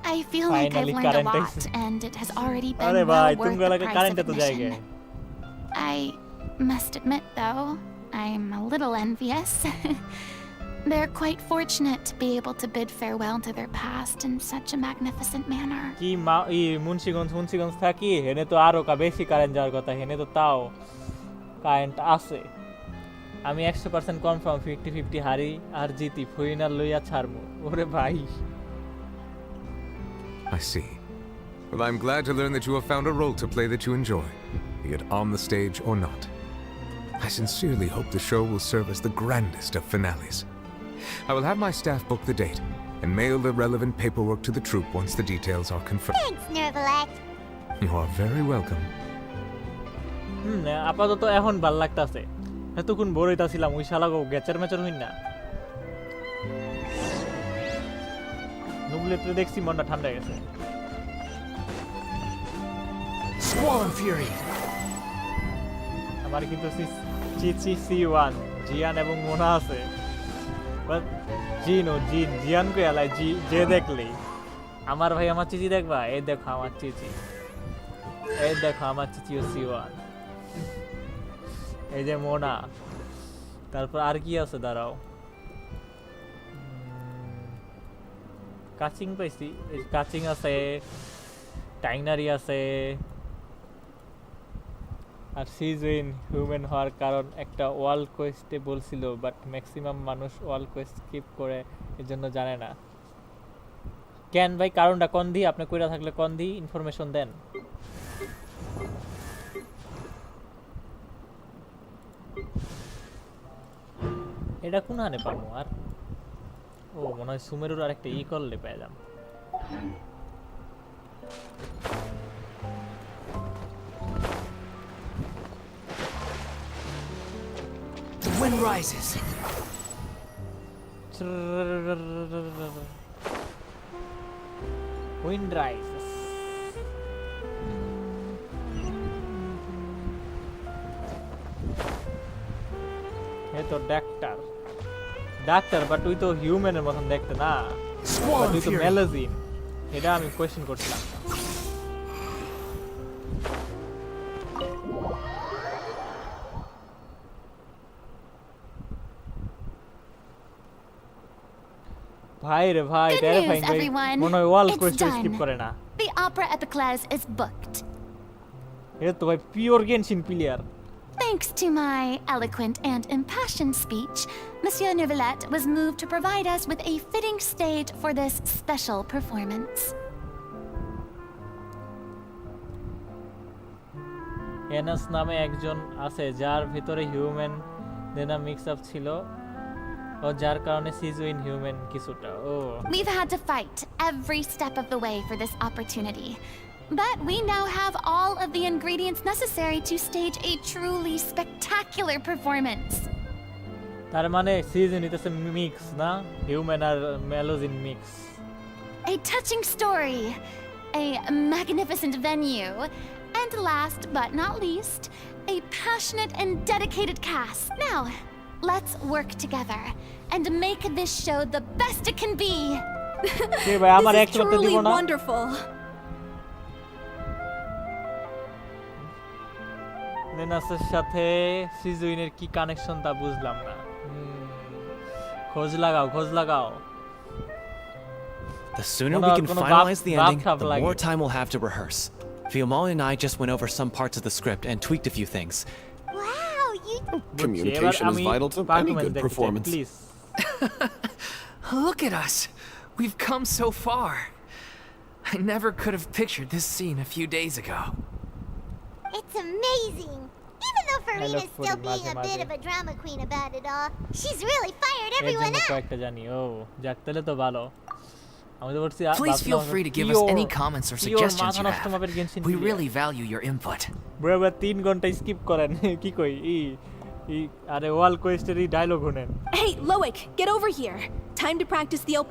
I feel like I've Finally learned a current lot, is- and it has already been अरे well भाई worth तुमको the लगा price current of तो जाएगा admission. I must admit, though, I'm a little envious. They're quite fortunate to be able to bid farewell to their past in such a magnificent manner. কি মুন্সিগঞ্জ থাকি হেনে তো আরো বেশি কারেন্ট যাওয়ার কথা হেনে তো তাও কারেন্ট আছে আমি 100% কনফার্ম 50-50 হারি আর জিতি ফুইনার লইয়া ছাড়মু ওরে ভাই I see. Well, I'm glad to learn that you have found a role to play that you enjoy, be it on the stage or not. I sincerely hope the show will serve as the grandest of finales. I will have my staff book the date and mail the relevant paperwork to the troupe once the details are confirmed. Thanks, Nervalect. You are very welcome. আপাতত এখন ভাল লাগতাছে এতক্ষণ bore হইতাছিলাম ওই শালাগো গেচার মেচার হইন না নুবলেতে দেখছি মনটা ঠান্ডা গেছে Swollen Fury. আমার কিন্তু চিচি C1 জিয়ান এবং মোনা আছে বাট জিয়ান কই আলাই যে দেখলেই আমার ভাই আমার চিচি দেখবা এই দেখো আমার চিচি এই দেখো আমার চিচি C1 এই যে মোনা তারপর আর কি আছে দাঁড়াও কাচিং পাইছি কাচিং আছে টাইনারি আছে আর সিজুইন হিউম্যান হওয়ার কারণ একটা ওয়াল কোয়েস্টে বলছিল বাট ম্যাক্সিমাম মানুষ ওয়াল কোয়েস্ট স্কিপ করে এজন্য জানে না কেন ভাই কারণটা কোন দি আপনি কইরা থাকলে কোন দি ইনফরমেশন দেন এটা কোন আনে পাবো আর ও মনে হয় সুমেরুর আরেকটা ই করলে পেয়ে যাম The wind rises. Wind rises. হে তো ডাক্তার বাট তুই তো হিউম্যানের মতন দেখতে না বাট তুই তো মেলাজিন এটা আমি কোয়েশ্চেন করছিলাম ভাই রে ভাই Good টেরিফাইং news, everyone. মনে হয় ওয়াল It's কোয়েশ্চেন done. স্কিপ করে না The opera epiclese is booked. এটা তো ভাই pure Genshin player Thanks to my eloquent and impassioned speech, Monsieur Neuvillette was moved to provide us with a fitting stage for this special performance. Anus নামে একজন আছে যার ভিতরে human দেনা mix up ছিল ও যার কারণে সিজুইন হিউম্যান কিছুটা ও We've had to fight every step of the way for this opportunity. But we now have all of the ingredients necessary to stage a truly spectacular performance. তার মানে season it's mix না human আর Melusine mix A touching story, a magnificent venue, and last but not least, a passionate and dedicated cast. Now, let's work together and make this show the best it can be. কে ভাই আমার This এক is করতে দিব truly না wonderful. নেনাসের সাথে সিজুইনের কি connection তা বুঝলাম না খোঁজ লাগাও The sooner Kono- we can kono finalize the bap ending, trap the lagi. more time we'll have to rehearse. Fiamali and I just went over some parts of the script and tweaked a few things. Wow, you Communication is vital to any good performance. Please Look at us. We've come so far. I never could have pictured this scene a few days ago. It's amazing. Even though Furina's love still Furina, being a bit maze. of a drama queen about it all, she's really fired এর everyone জন্য up. কয়েকটা জানি ও যাক তাহলে তো ভালো আমি তো বলছি Please feel free to give us any comments or suggestions you have. We really value your input. বরাবর 3 ঘন্টা স্কিপ করেন কি কই ই আরে ওয়াল কোয়েস্টেরই ডায়লগ শুনেন Hey, Loic, get over here. Time to practice the opening.